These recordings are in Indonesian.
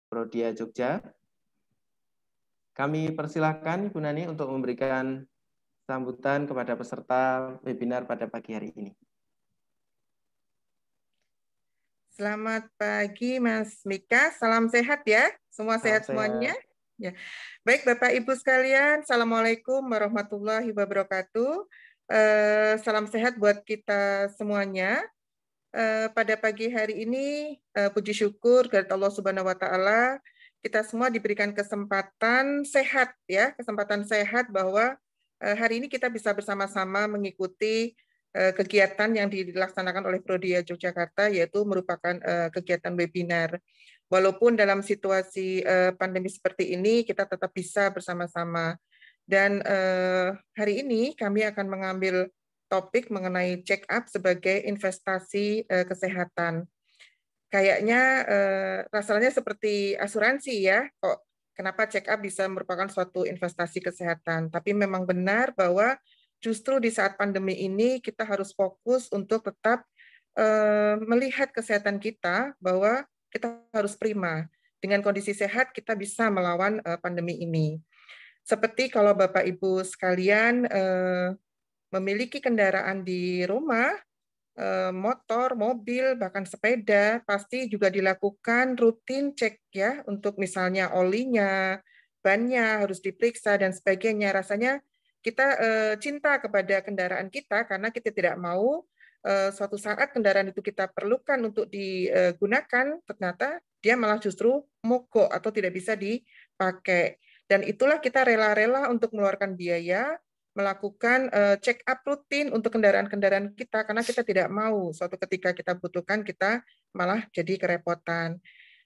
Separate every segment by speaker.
Speaker 1: Prodia Jogja. Kami persilahkan Ibu Nani untuk memberikan sambutan kepada peserta webinar pada pagi hari ini.
Speaker 2: Selamat pagi Mas Mika, salam sehat ya, semua sehat semuanya. Ya. Baik Bapak Ibu sekalian, Assalamualaikum warahmatullahi wabarakatuh. Salam sehat buat kita semuanya. Pada pagi hari ini, puji syukur dari Allah Subhanahu Wa Taala, kita semua diberikan kesempatan sehat ya, kesempatan sehat bahwa hari ini kita bisa bersama-sama mengikuti kegiatan yang dilaksanakan oleh Prodia Yogyakarta, yaitu merupakan kegiatan webinar. Walaupun dalam situasi pandemi seperti ini, kita tetap bisa bersama-sama. Dan hari ini kami akan mengambil topik mengenai check up sebagai investasi kesehatan. Kayaknya rasanya seperti asuransi ya, kok kenapa check up bisa merupakan suatu investasi kesehatan. Tapi memang benar bahwa justru di saat pandemi ini kita harus fokus untuk tetap melihat kesehatan kita bahwa kita harus prima. Dengan kondisi sehat kita bisa melawan pandemi ini. Seperti kalau Bapak Ibu sekalian memiliki kendaraan di rumah, motor, mobil, bahkan sepeda, pasti juga dilakukan rutin cek ya untuk misalnya olinya, bannya harus diperiksa dan sebagainya. Rasanya kita cinta kepada kendaraan kita karena kita tidak mau suatu saat kendaraan itu kita perlukan untuk digunakan, ternyata dia malah justru mogok atau tidak bisa dipakai. Dan itulah kita rela-rela untuk mengeluarkan biaya, melakukan check up rutin untuk kendaraan-kendaraan kita, karena kita tidak mau suatu ketika kita butuhkan, kita malah jadi kerepotan.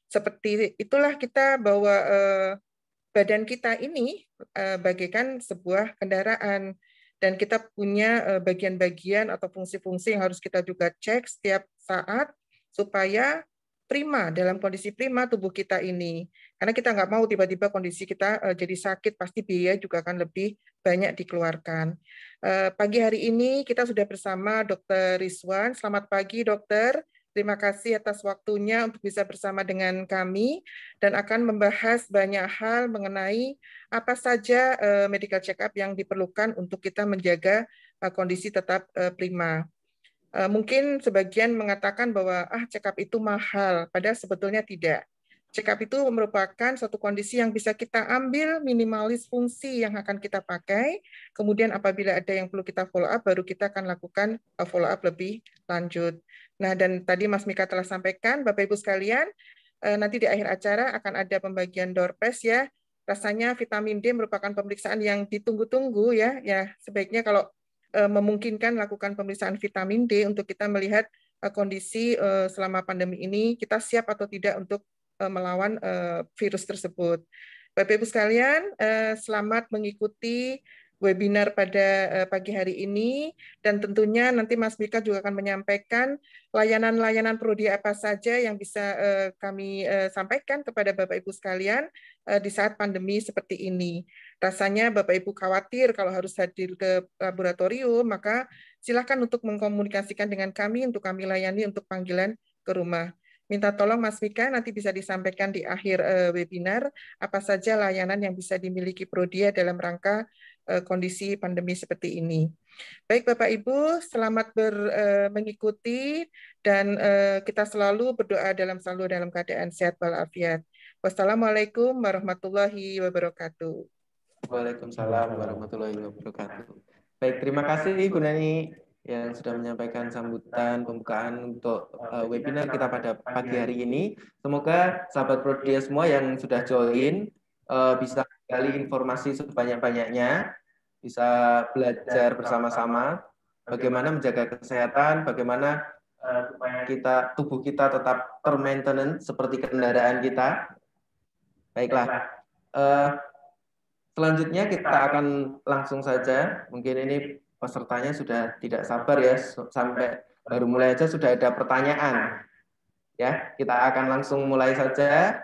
Speaker 2: Seperti itulah kita bahwa badan kita ini bagaikan sebuah kendaraan dan kita punya bagian-bagian atau fungsi-fungsi yang harus kita juga cek setiap saat supaya prima, dalam kondisi prima tubuh kita ini. Karena kita nggak mau tiba-tiba kondisi kita jadi sakit, pasti biaya juga akan lebih banyak dikeluarkan. Pagi hari ini kita sudah bersama Dr. Rizwan. Selamat pagi dokter. Terima kasih atas waktunya untuk bisa bersama dengan kami dan akan membahas banyak hal mengenai apa saja medical check-up yang diperlukan untuk kita menjaga kondisi tetap prima. Mungkin sebagian mengatakan bahwa check-up itu mahal, padahal sebetulnya tidak. Check-up itu merupakan suatu kondisi yang bisa kita ambil minimalis fungsi yang akan kita pakai, kemudian apabila ada yang perlu kita follow up, baru kita akan lakukan follow up lebih lanjut. Nah, dan tadi Mas Mika telah sampaikan, Bapak Ibu sekalian, nanti di akhir acara akan ada pembagian door prize ya. Rasanya vitamin D merupakan pemeriksaan yang ditunggu-tunggu ya. Ya, sebaiknya kalau memungkinkan lakukan pemeriksaan vitamin D untuk kita melihat kondisi selama pandemi ini, kita siap atau tidak untuk melawan virus tersebut. Bapak Ibu sekalian, selamat mengikuti webinar pada pagi hari ini, dan tentunya nanti Mas Mika juga akan menyampaikan layanan-layanan Prodia apa saja yang bisa kami sampaikan kepada Bapak Ibu sekalian di saat pandemi seperti ini. Rasanya Bapak Ibu khawatir kalau harus hadir ke laboratorium, maka silakan untuk mengkomunikasikan dengan kami untuk kami layani untuk panggilan ke rumah. Minta tolong Mas Mika nanti bisa disampaikan di akhir webinar apa saja layanan yang bisa dimiliki Prodia dalam rangka kondisi pandemi seperti ini. Baik Bapak Ibu, selamat mengikuti dan kita selalu berdoa selalu dalam keadaan sehat walafiat. Wassalamualaikum warahmatullahi wabarakatuh.
Speaker 1: Waalaikumsalam warahmatullahi wabarakatuh. Baik, terima kasih Bu Nani yang sudah menyampaikan sambutan pembukaan untuk webinar kita pada pagi hari ini. Semoga sahabat Prodia semua yang sudah join bisa gali informasi sebanyak-banyaknya, bisa belajar bersama-sama bagaimana menjaga kesehatan, bagaimana tubuh kita tetap termaintenance seperti kendaraan kita. Baiklah, selanjutnya kita akan langsung saja, mungkin ini pesertanya sudah tidak sabar ya, sampai baru mulai aja sudah ada pertanyaan. Ya, kita akan langsung mulai saja.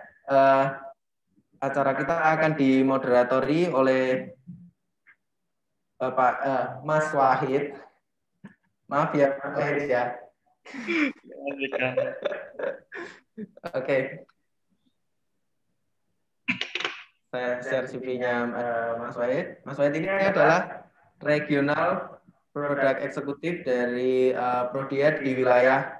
Speaker 1: Acara kita akan dimoderatori oleh Bapak Mas Wahid. Maaf ya, Mas Wahid ya. Oke. saya share CV-nya Mas Wahid. Mas Wahid ini adalah regional produk eksekutif dari Prodia di wilayah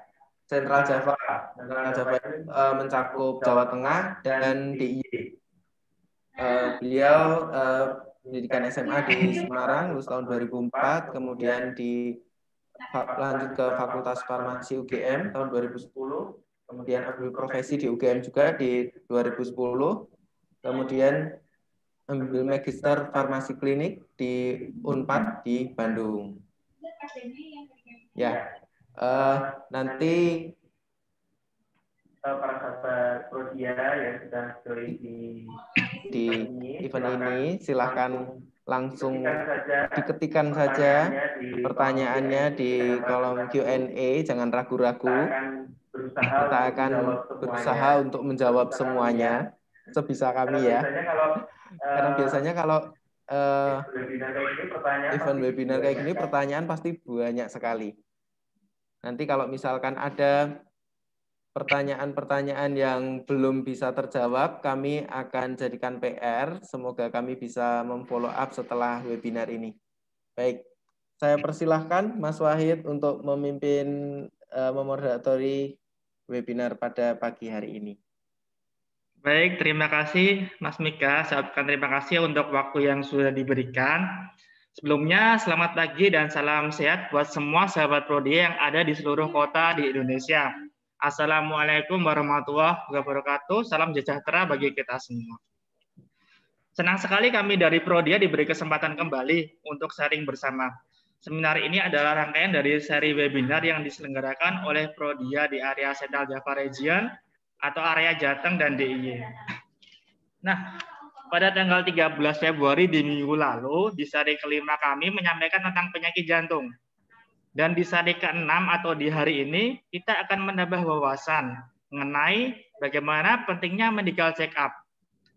Speaker 1: Sentral Java. Sentral Java itu mencakup Jawa Tengah dan DIY. Beliau pendidikan SMA di Semarang, lulus tahun 2004, kemudian lanjut ke Fakultas Farmasi UGM tahun 2010, kemudian ambil profesi di UGM juga di 2010, kemudian ambil magister farmasi klinik di Unpad di Bandung. Ya, nanti para sahabat Prodia yang sudah join di event ini, silahkan langsung diketikkan saja pertanyaannya di kolom Q&A, jangan ragu-ragu. Kita akan berusaha untuk menjawab semuanya sebisa kami ya. Karena biasanya kalau event webinar kayak gini pertanyaan pasti banyak sekali. Nanti kalau misalkan ada pertanyaan-pertanyaan yang belum bisa terjawab, kami akan jadikan PR. Semoga kami bisa memfollow up setelah webinar ini. Baik, saya persilahkan Mas Wahid untuk memimpin memoderatori webinar pada pagi hari ini.
Speaker 3: Baik, terima kasih Mas Mika. Saya ucapkan terima kasih untuk waktu yang sudah diberikan. Sebelumnya, selamat pagi dan salam sehat buat semua sahabat Prodia yang ada di seluruh kota di Indonesia. Assalamualaikum warahmatullahi wabarakatuh. Salam sejahtera bagi kita semua. Senang sekali kami dari Prodia diberi kesempatan kembali untuk sharing bersama. Seminar ini adalah rangkaian dari seri webinar yang diselenggarakan oleh Prodia di area Central Java Region atau area Jateng dan DIY. Nah, pada tanggal 13 Februari di minggu lalu, di seri kelima kami menyampaikan tentang penyakit jantung. Dan di seri ke-6 atau di hari ini, kita akan menambah wawasan mengenai bagaimana pentingnya medical check-up.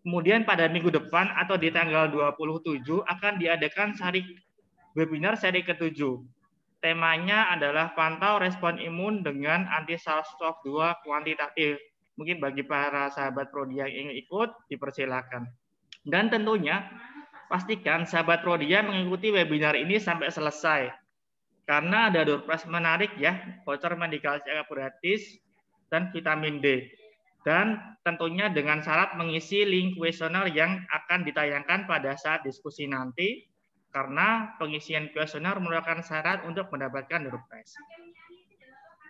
Speaker 3: Kemudian pada minggu depan atau di tanggal 27 akan diadakan webinar seri ke-7. Temanya adalah pantau respon imun dengan anti SARS-CoV-2 kuantitatif. Mungkin bagi para sahabat Prodia yang ingin ikut, dipersilakan. Dan tentunya, pastikan sahabat Prodia mengikuti webinar ini sampai selesai. Karena ada door prize menarik ya, voucher medical check-up gratis dan vitamin D. Dan tentunya dengan syarat mengisi link kuesioner yang akan ditayangkan pada saat diskusi nanti, karena pengisian kuesioner merupakan syarat untuk mendapatkan door prize.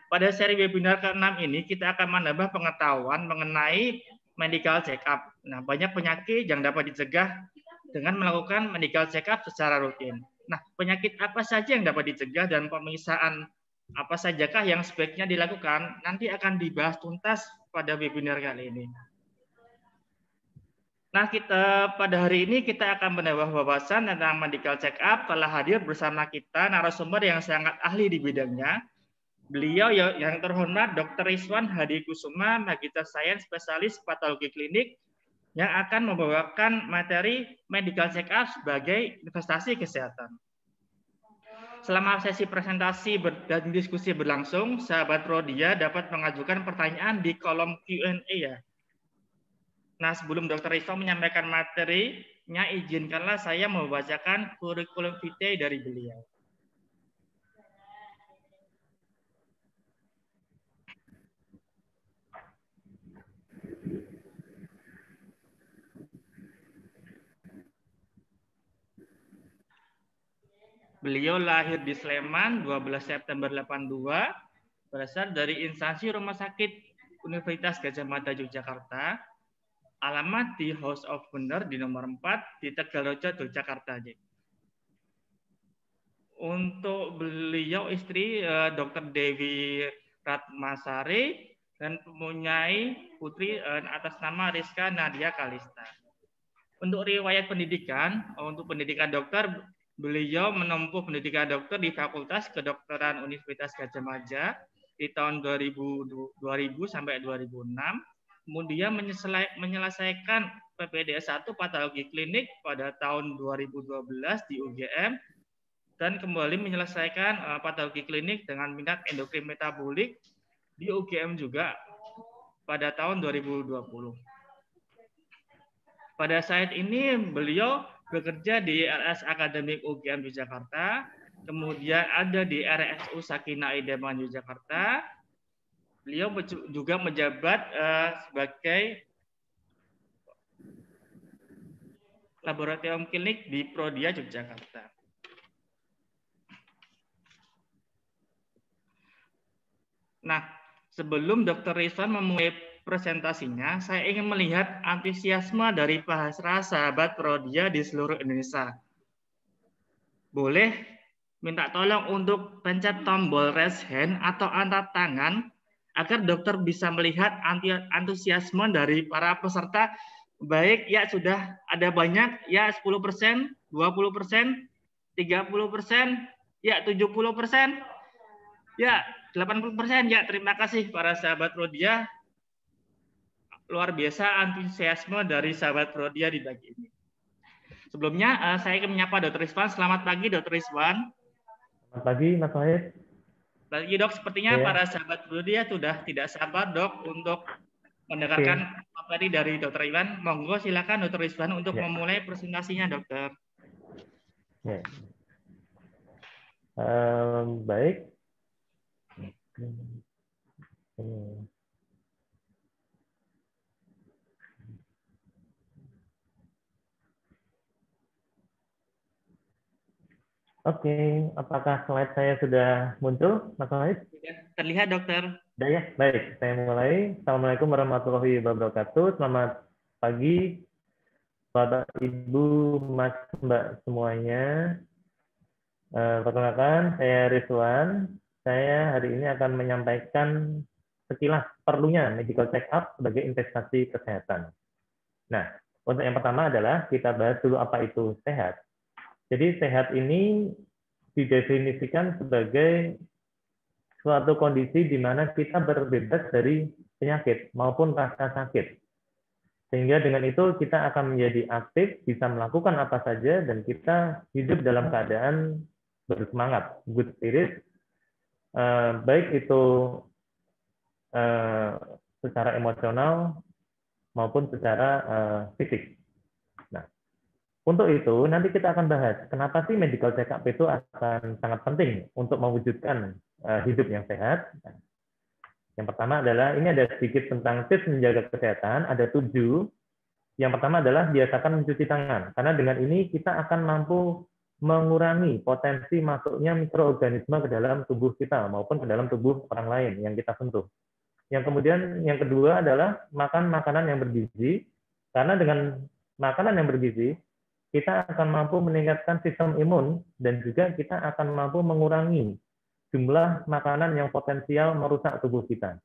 Speaker 3: Pada seri webinar ke-6 ini, kita akan menambah pengetahuan mengenai medical check-up. Nah, banyak penyakit yang dapat dicegah dengan melakukan medical check-up secara rutin. Nah, penyakit apa saja yang dapat dicegah dan pemeriksaan apa sajakah yang sebaiknya dilakukan nanti akan dibahas tuntas pada webinar kali ini. Nah, pada hari ini kita akan menambah wawasan tentang medical check-up. Telah hadir bersama kita narasumber yang sangat ahli di bidangnya. Beliau yang terhormat Dr. Rizwan Hadi Kusuma, Magister Sains Spesialis Patologi Klinik, yang akan membawakan materi medical check-up sebagai investasi kesehatan. Selama sesi presentasi dan diskusi berlangsung, sahabat Prodia dapat mengajukan pertanyaan di kolom Q&A ya. Nah, sebelum Dr. Rizwan menyampaikan materinya, izinkanlah saya membacakan kurikulum vitae dari beliau. Beliau lahir di Sleman 12 September 82, berasal dari instansi Rumah Sakit Universitas Gadjah Mada Yogyakarta, alamat di House of Wonder di nomor 4 di Tegalrejo, Yogyakarta. Untuk beliau istri Dr. Dewi Ratmasari dan mempunyai putri atas nama Rizka Nadia Kalista. Untuk riwayat pendidikan, untuk pendidikan dokter, beliau menempuh pendidikan dokter di Fakultas Kedokteran Universitas Gadjah Mada di tahun 2000 sampai 2006. Kemudian menyelesaikan PPDS 1 Patologi Klinik pada tahun 2012 di UGM dan kembali menyelesaikan patologi klinik dengan minat endokrin metabolik di UGM juga pada tahun 2020. Pada saat ini beliau bekerja di RS Akademik UGM Yogyakarta, kemudian ada di RSU Sakinah Idaman Yogyakarta. Beliau juga menjabat sebagai laboratorium klinik di Prodia Yogyakarta. Nah, sebelum Dr. Rizwan memulai presentasinya, saya ingin melihat antusiasme dari para sahabat Prodia di seluruh Indonesia. Boleh minta tolong untuk pencet tombol raise hand atau angkat tangan agar dokter bisa melihat antusiasme dari para peserta. Baik, ya sudah ada banyak, ya 10%, 20%, 30%, ya 70%, ya 80%, ya terima kasih para sahabat Prodia. Luar biasa antusiasme dari sahabat Prodia di pagi ini. Sebelumnya saya ingin menyapa Dr. Rizwan. Selamat pagi Dr. Rizwan.
Speaker 4: Selamat pagi Mas Wahid.
Speaker 3: Pagi Dok, sepertinya para sahabat Prodia sudah tidak sabar Dok untuk mendengarkan materi dari Dr. Rizwan. Monggo silakan Dr. Rizwan untuk memulai presentasinya Dokter.
Speaker 4: Baik. Oke, apakah slide saya sudah muncul, Mas Wahid?
Speaker 3: Terlihat, Dokter.
Speaker 4: Sudah ya, baik. Saya mulai. Assalamualaikum warahmatullahi wabarakatuh. Selamat pagi, Bapak, Ibu, Mas, Mbak semuanya. Perkenalkan, saya Rizwan. Saya hari ini akan menyampaikan sekilas perlunya medical check-up sebagai investasi kesehatan. Nah, untuk yang pertama adalah kita bahas dulu apa itu sehat. Jadi sehat ini didefinisikan sebagai suatu kondisi di mana kita berbebas dari penyakit maupun rasa sakit. Sehingga dengan itu kita akan menjadi aktif, bisa melakukan apa saja, dan kita hidup dalam keadaan bersemangat, good spirit, baik itu secara emosional maupun secara fisik. Nah, untuk itu nanti kita akan bahas kenapa sih medical check-up itu akan sangat penting untuk mewujudkan hidup yang sehat. Yang pertama adalah ini ada sedikit tentang tips menjaga kesehatan, ada 7. Yang pertama adalah biasakan mencuci tangan, karena dengan ini kita akan mampu mengurangi potensi masuknya mikroorganisme ke dalam tubuh kita maupun ke dalam tubuh orang lain yang kita sentuh. Yang kemudian yang kedua adalah makan makanan yang bergizi, karena dengan makanan yang bergizi kita akan mampu meningkatkan sistem imun dan juga kita akan mampu mengurangi jumlah makanan yang potensial merusak tubuh kita.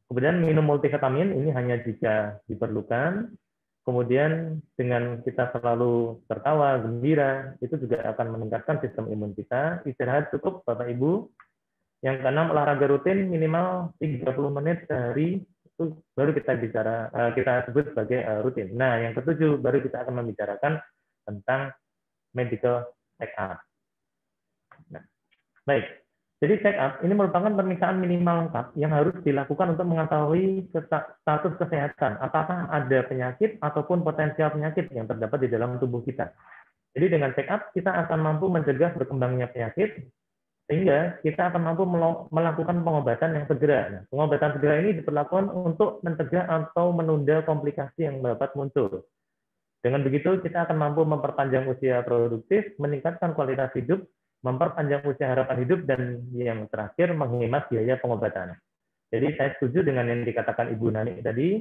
Speaker 4: Kemudian minum multivitamin ini hanya jika diperlukan. Kemudian dengan kita selalu tertawa, gembira, itu juga akan meningkatkan sistem imun kita. Istirahat cukup, Bapak Ibu. Yang keenam, olahraga rutin minimal 30 menit sehari, itu baru kita sebut sebagai rutin. Nah, yang ketujuh, baru kita akan membicarakan tentang medical check-up. Nah, baik. Jadi check-up ini merupakan pemeriksaan minimal lengkap yang harus dilakukan untuk mengetahui status kesehatan, apakah ada penyakit ataupun potensial penyakit yang terdapat di dalam tubuh kita. Jadi dengan check-up kita akan mampu mencegah berkembangnya penyakit, sehingga kita akan mampu melakukan pengobatan yang segera. Nah, pengobatan segera ini diperlakukan untuk mencegah atau menunda komplikasi yang dapat muncul. Dengan begitu kita akan mampu memperpanjang usia produktif, meningkatkan kualitas hidup, memperpanjang usia harapan hidup, dan yang terakhir menghemat biaya pengobatan. Jadi saya setuju dengan yang dikatakan Ibu Nani tadi,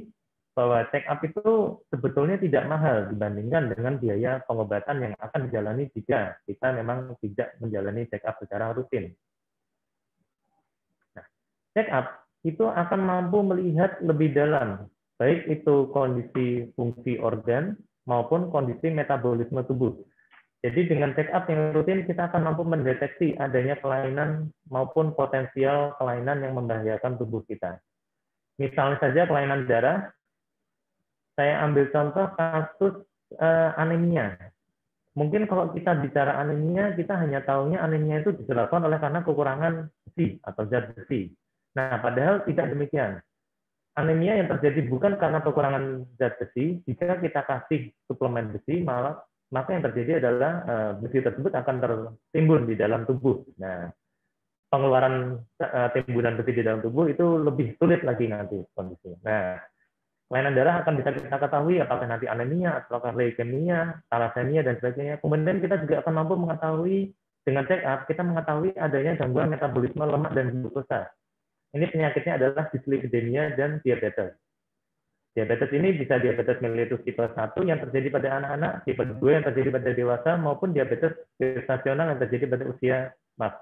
Speaker 4: bahwa check-up itu sebetulnya tidak mahal dibandingkan dengan biaya pengobatan yang akan dijalani jika kita memang tidak menjalani check-up secara rutin. Nah, check-up itu akan mampu melihat lebih dalam, baik itu kondisi fungsi organ maupun kondisi metabolisme tubuh. Jadi dengan check-up yang rutin kita akan mampu mendeteksi adanya kelainan maupun potensial kelainan yang membahayakan tubuh kita. Misalnya saja kelainan darah, saya ambil contoh kasus anemia. Mungkin kalau kita bicara anemia, kita hanya tahunya anemia itu disebabkan oleh karena kekurangan besi atau zat besi. Nah, padahal tidak demikian. anemia yang terjadi bukan karena kekurangan zat besi. Jika kita kasih suplemen besi, maka yang terjadi adalah besi tersebut akan tertimbun di dalam tubuh. Nah, pengeluaran timbunan besi di dalam tubuh itu lebih sulit lagi nanti kondisinya. Nah, kelainan darah akan bisa kita ketahui apakah nanti anemia, apakah leukemia, thalassemia, dan sebagainya. Kemudian kita juga akan mampu mengetahui dengan check up, kita mengetahui adanya gangguan metabolisme lemak dan glukosa. Ini penyakitnya adalah dislipidemia dan diabetes. Diabetes ini bisa diabetes mellitus tipe 1 yang terjadi pada anak-anak, tipe 2 yang terjadi pada dewasa, maupun diabetes gestasional yang terjadi pada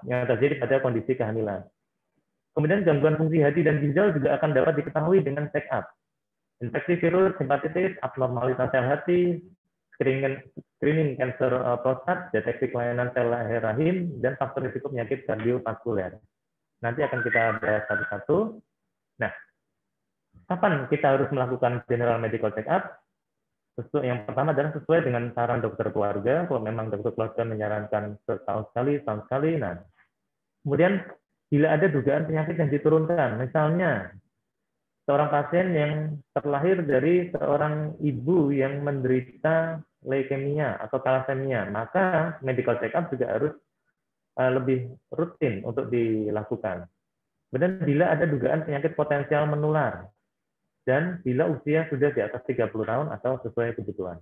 Speaker 4: yang terjadi pada kondisi kehamilan. Kemudian gangguan fungsi hati dan ginjal juga akan dapat diketahui dengan check up. Infeksi virus, hepatitis, abnormalitas sel hati, screening kanker prostat, deteksi kelainan sel lahir rahim, dan faktor risiko penyakit kardiovaskuler. Nanti akan kita bahas satu-satu. Nah, kapan kita harus melakukan general medical check-up? Yang pertama adalah sesuai dengan saran dokter keluarga. Kalau memang dokter keluarga menyarankan setahun sekali. Nah, kemudian bila ada dugaan penyakit yang diturunkan, misalnya seorang pasien yang terlahir dari seorang ibu yang menderita leukemia atau thalassemia, maka medical check-up juga harus lebih rutin untuk dilakukan. Kemudian bila ada dugaan penyakit potensial menular, dan bila usia sudah di atas 30 tahun atau sesuai kebutuhan.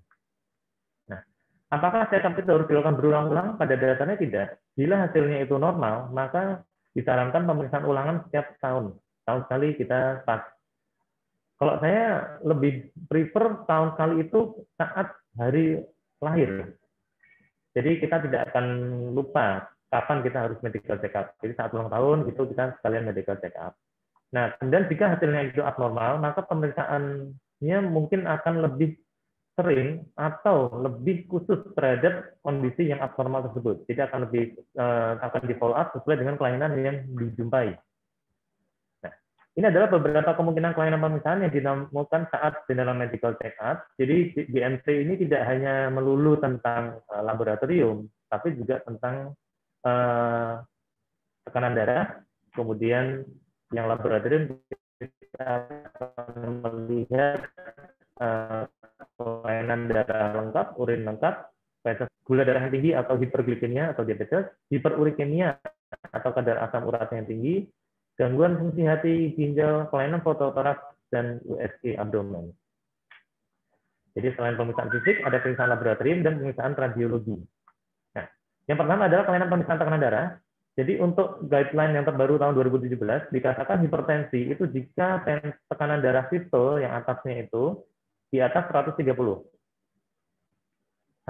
Speaker 4: Nah, apakah check-up itu harus dilakukan berulang-ulang? Pada dasarnya tidak. Bila hasilnya itu normal, maka disarankan pemeriksaan ulangan setiap tahun. Tahun sekali kita pas. Kalau saya lebih prefer tahun sekali itu saat hari lahir. Jadi kita tidak akan lupa kapan kita harus medical check-up. Jadi saat ulang tahun itu kita sekalian medical check-up. Nah, kemudian jika hasilnya itu abnormal, maka pemeriksaannya mungkin akan lebih sering atau lebih khusus terhadap kondisi yang abnormal tersebut. Jadi akan di follow up sesuai dengan kelainan yang dijumpai. Nah, ini adalah beberapa kemungkinan kelainan pemeriksaan yang ditemukan saat general medical check-up. Jadi GMC ini tidak hanya melulu tentang laboratorium, tapi juga tentang tekanan darah, kemudian yang laboratorium kita akan melihat kelainan darah lengkap, urin lengkap, gula darah yang tinggi atau hiperglikemia atau diabetes, hiperurikemia atau kadar asam urat yang tinggi, gangguan fungsi hati, ginjal, kelainan fototoraks, dan USG abdomen. Jadi selain pemeriksaan fisik, ada pemeriksaan laboratorium dan pemeriksaan radiologi. Nah, yang pertama adalah kelainan pemeriksaan tekanan darah. Jadi untuk guideline yang terbaru tahun 2017 dikatakan hipertensi itu jika tekanan darah sistol yang atasnya itu di atas 130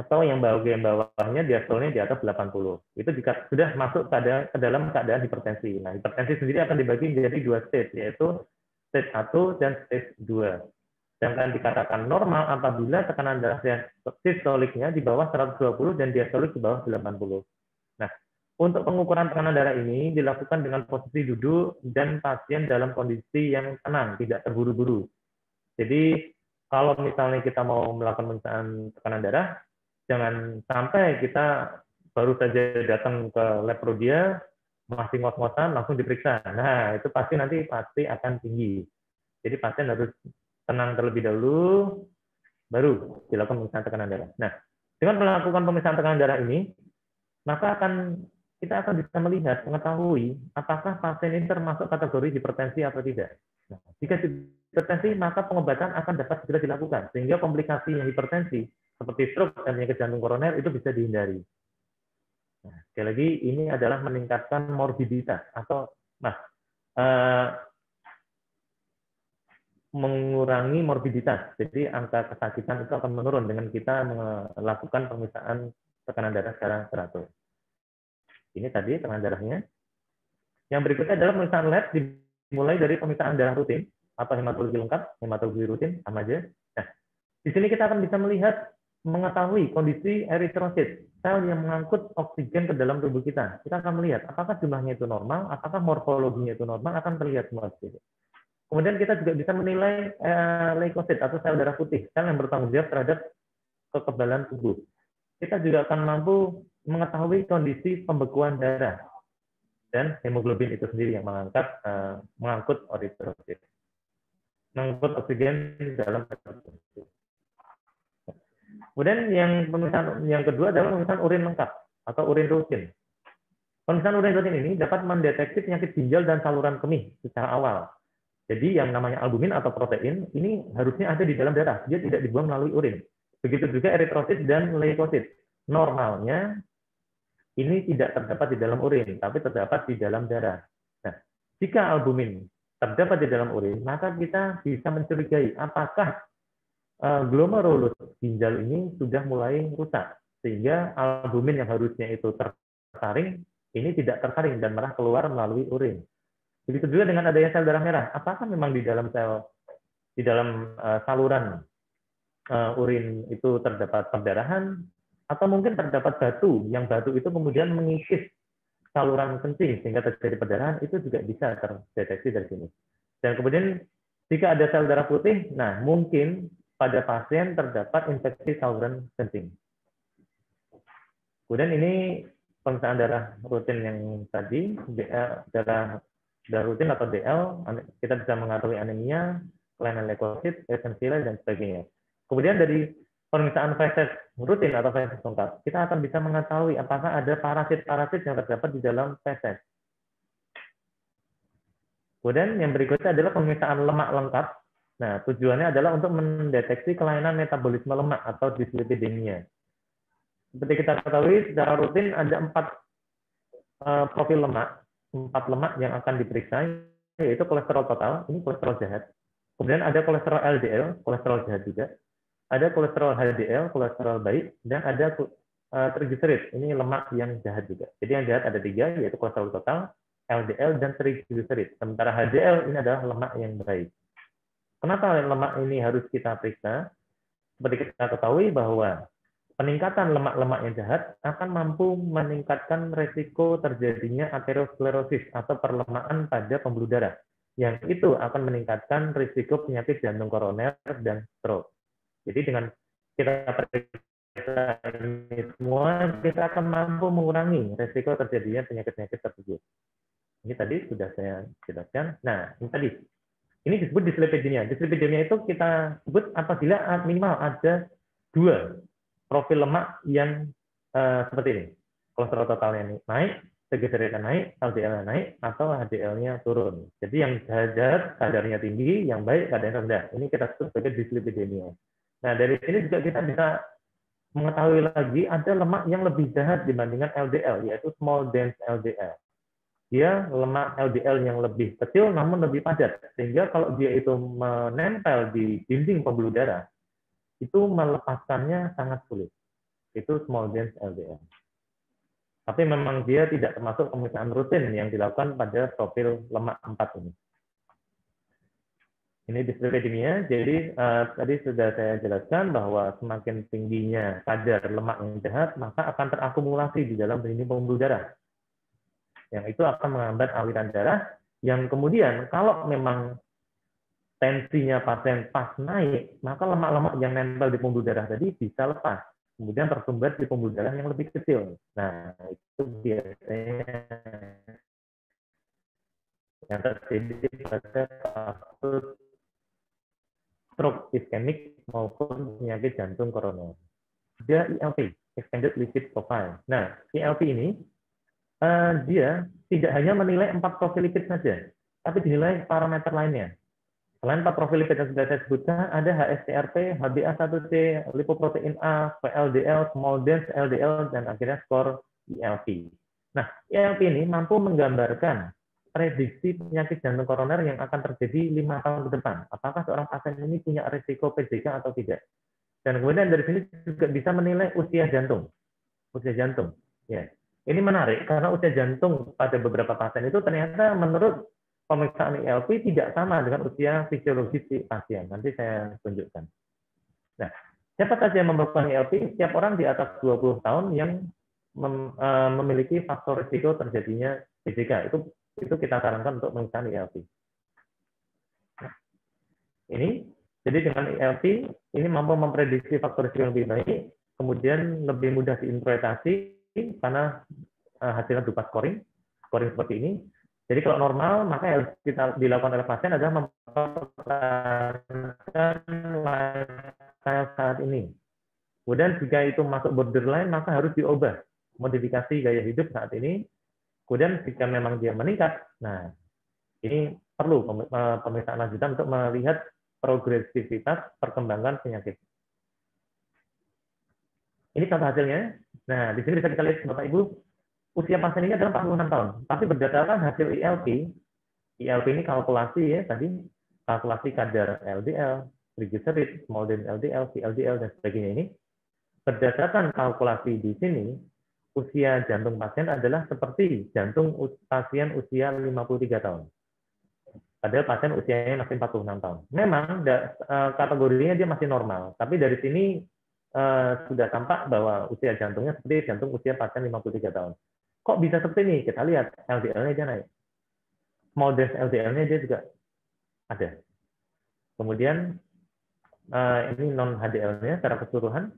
Speaker 4: atau yang bagian bawahnya diastolnya di atas 80. Itu jika sudah masuk ke dalam keadaan hipertensi. Nah, hipertensi sendiri akan dibagi menjadi 2 stage, yaitu stage 1 dan stage 2. Sedangkan dikatakan normal apabila tekanan darah sistoliknya di bawah 120 dan diastolik di bawah 80. Nah, untuk pengukuran tekanan darah ini dilakukan dengan posisi duduk dan pasien dalam kondisi yang tenang, tidak terburu-buru. Jadi kalau misalnya kita mau melakukan pemeriksaan tekanan darah, jangan sampai kita baru saja datang ke lab Prodia, masih ngos-ngosan langsung diperiksa. Nah, itu pasti akan tinggi. Jadi pasien harus tenang terlebih dahulu, baru dilakukan pemeriksaan tekanan darah. Nah, dengan melakukan pemeriksaan tekanan darah ini, maka kita akan bisa mengetahui apakah pasien ini termasuk kategori hipertensi atau tidak. Nah, jika hipertensi, maka pengobatan akan dapat segera dilakukan, sehingga komplikasi yang hipertensi seperti stroke dan penyakit jantung koroner itu bisa dihindari. Nah, sekali lagi, ini adalah meningkatkan morbiditas atau mengurangi morbiditas. Jadi angka kesakitan itu akan menurun dengan kita melakukan pemeriksaan tekanan darah secara teratur. Ini tadi tekanan darahnya. Yang berikutnya adalah pemeriksaan lab, dimulai dari pemeriksaan darah rutin atau hematologi lengkap, hematologi rutin sama aja. Nah, di sini kita akan bisa mengetahui kondisi eritrosit, sel yang mengangkut oksigen ke dalam tubuh kita. Kita akan melihat apakah jumlahnya itu normal, apakah morfologinya itu normal, akan terlihat semua. Kemudian kita juga bisa menilai leukosit atau sel darah putih, sel yang bertanggung jawab terhadap kekebalan tubuh. Kita juga akan mampu mengetahui kondisi pembekuan darah dan hemoglobin itu sendiri yang mengangkut eritrosit. mengangkut oksigen di dalam. Kemudian yang pemeriksaan yang kedua adalah pemeriksaan urin lengkap atau urin rutin. Pemeriksaan urin rutin ini dapat mendeteksi penyakit ginjal dan saluran kemih secara awal. Jadi yang namanya albumin atau protein ini harusnya ada di dalam darah, dia tidak dibuang melalui urin. Begitu juga eritrosit dan leukosit. Normalnya ini tidak terdapat di dalam urin, tapi terdapat di dalam darah. Nah, jika albumin terdapat di dalam urin, maka kita bisa mencurigai apakah glomerulus ginjal ini sudah mulai rusak, sehingga albumin yang harusnya itu tersaring ini tidak tersaring dan malah keluar melalui urin. Begitu juga dengan adanya sel darah merah. Apakah memang di dalam saluran urin itu terdapat perdarahan, atau mungkin terdapat batu, yang batu itu kemudian mengikis saluran kencing sehingga terjadi perdarahan, itu juga bisa terdeteksi dari sini. Dan kemudian jika ada sel darah putih, nah mungkin pada pasien terdapat infeksi saluran kencing. Kemudian ini pemeriksaan darah rutin yang tadi, darah rutin atau DL, kita bisa mengetahui anemia, kelainan leukosit, eosinofil, dan sebagainya. Kemudian dari pemeriksaan feses rutin atau feses lengkap, kita akan bisa mengetahui apakah ada parasit-parasit yang terdapat di dalam feses. Kemudian yang berikutnya adalah pemeriksaan lemak lengkap. Nah, tujuannya adalah untuk mendeteksi kelainan metabolisme lemak atau dyslipidemia. Seperti kita ketahui, secara rutin ada 4 profil lemak, 4 lemak yang akan diperiksa, yaitu kolesterol total, ini kolesterol jahat. Kemudian ada kolesterol LDL, kolesterol jahat juga. Ada kolesterol HDL, kolesterol baik, dan ada triglycerid, ini lemak yang jahat juga. Jadi yang jahat ada 3, yaitu kolesterol total, LDL, dan triglycerid. Sementara HDL ini adalah lemak yang baik. Kenapa lemak ini harus kita periksa? Seperti kita ketahui bahwa peningkatan lemak-lemak yang jahat akan mampu meningkatkan resiko terjadinya aterosklerosis atau perlemakan pada pembuluh darah. Yang itu akan meningkatkan risiko penyakit jantung koroner dan stroke. Jadi dengan kita periksa ini semua, kita akan mampu mengurangi risiko terjadinya penyakit-penyakit tersebut. Ini tadi sudah saya jelaskan. Nah, ini tadi. Ini disebut dyslipidemia. Dyslipidemia itu kita sebut apabila minimal ada 2 profil lemak yang seperti ini. Kolesterol totalnya naik, triglyceridnya naik, LDL-nya naik, atau HDL-nya turun. Jadi yang jahat kadarnya tinggi, yang baik kadarnya rendah. Ini kita sebut sebagai dyslipidemia. Nah, dari sini juga kita bisa mengetahui lagi ada lemak yang lebih jahat dibandingkan LDL, yaitu small dense LDL. Dia lemak LDL yang lebih kecil namun lebih padat, sehingga kalau dia itu menempel di dinding pembuluh darah, itu melepaskannya sangat sulit. Itu small dense LDL. Tapi memang dia tidak termasuk pemeriksaan rutin yang dilakukan pada profil lemak 4 ini. Ini dyslipidemia. Jadi tadi sudah saya jelaskan bahwa semakin tingginya kadar lemak yang jahat, maka akan terakumulasi di dalam dinding pembuluh darah. Yang itu akan menghambat aliran darah, yang kemudian kalau memang tensinya pasien pas naik, maka lemak-lemak yang nempel di pembuluh darah tadi bisa lepas, kemudian tersumbat di pembuluh darah yang lebih kecil. Nah, itu biasanya yang terjadi pada kasus stroke iskemik maupun penyakit jantung koroner. Ada ELP, Extended Lipid Profile. Nah, ELP ini dia tidak hanya menilai 4 profil lipid saja, tapi dinilai parameter lainnya. Selain 4 profil lipid yang sudah saya sebutkan, ada HSCRP, HbA1c, lipoprotein A, VLDL, small dense LDL, dan akhirnya skor ELP. Nah, ELP ini mampu menggambarkan prediksi penyakit jantung koroner yang akan terjadi 5 tahun ke depan. Apakah seorang pasien ini punya risiko PJK atau tidak? Dan kemudian dari sini juga bisa menilai usia jantung. Usia jantung. Ya. Ini menarik karena usia jantung pada beberapa pasien itu ternyata menurut pemeriksaan ELP tidak sama dengan usia fisiologis si pasien. Nanti saya tunjukkan. Nah, siapa saja yang memerlukan ELP? Setiap orang di atas 20 tahun yang memiliki faktor risiko terjadinya PJK. Itu kita sarankan untuk pemeriksaan ELP. Nah, ini jadi dengan ELP ini mampu memprediksi faktor risiko yang lebih baik, kemudian lebih mudah diinterpretasi karena hasilnya berupa scoring seperti ini. Jadi kalau normal, maka yang harus kita dilakukan oleh pasien adalah mempertahankan lifestyle saat ini. Kemudian jika itu masuk borderline, maka harus diubah modifikasi gaya hidup saat ini. Kemudian jika memang dia meningkat, nah ini perlu pemeriksaan lanjutan untuk melihat progresivitas perkembangan penyakit. Ini contoh hasilnya. Nah, di sini bisa kita lihat Bapak Ibu, usia pasien ini adalah 46 tahun. Tapi berdasarkan hasil ILP ini kalkulasi ya tadi, kalkulasi kadar LDL, triglycerid, small LDL, VLDL dan sebagainya ini. Berdasarkan kalkulasi di sini, usia jantung pasien adalah seperti jantung pasien usia 53 tahun. Padahal pasien usianya masih 46 tahun. Memang kategorinya dia masih normal, tapi dari sini sudah tampak bahwa usia jantungnya seperti jantung usia pasien 53 tahun. Kok bisa seperti ini? Kita lihat LDL-nya dia naik. Small LDL-nya dia juga ada. Kemudian ini non HDL-nya secara keseluruhan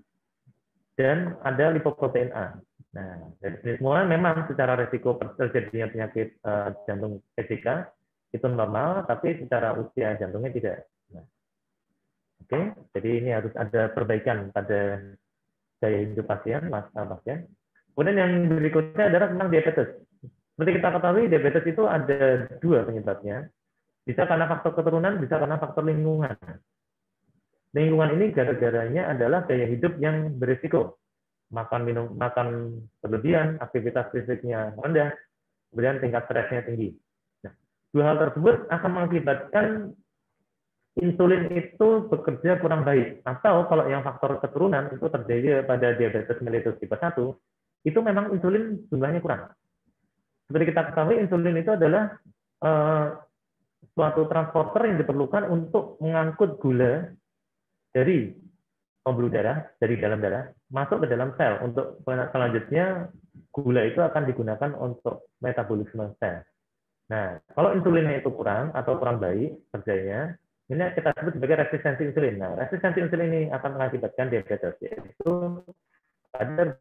Speaker 4: dan ada lipoprotein A. Nah, dari sini semua memang secara risiko terjadinya penyakit jantung PCK itu normal, tapi secara usia jantungnya tidak. Nah, oke, jadi ini harus ada perbaikan pada gaya hidup pasien, lifestyle pasien. Kemudian yang berikutnya adalah tentang diabetes. Seperti kita ketahui, diabetes itu ada dua penyebabnya. Bisa karena faktor keturunan, bisa karena faktor lingkungan. Lingkungan ini gara-garanya adalah gaya hidup yang berisiko. Makan berlebihan, aktivitas fisiknya rendah, kemudian tingkat stresnya tinggi. Nah, dua hal tersebut akan mengakibatkan insulin itu bekerja kurang baik. Atau kalau yang faktor keturunan itu terjadi pada diabetes mellitus tipe 1, itu memang insulin jumlahnya kurang. Seperti kita ketahui, insulin itu adalah suatu transporter yang diperlukan untuk mengangkut gula dari pembuluh darah, dari dalam darah, masuk ke dalam sel. Untuk selanjutnya, gula itu akan digunakan untuk metabolisme sel. Nah, kalau insulinnya itu kurang atau kurang baik kerjanya, ini kita sebut sebagai resistensi insulin. Nah, resistensi insulin ini akan mengakibatkan diabetes, yaitu kadar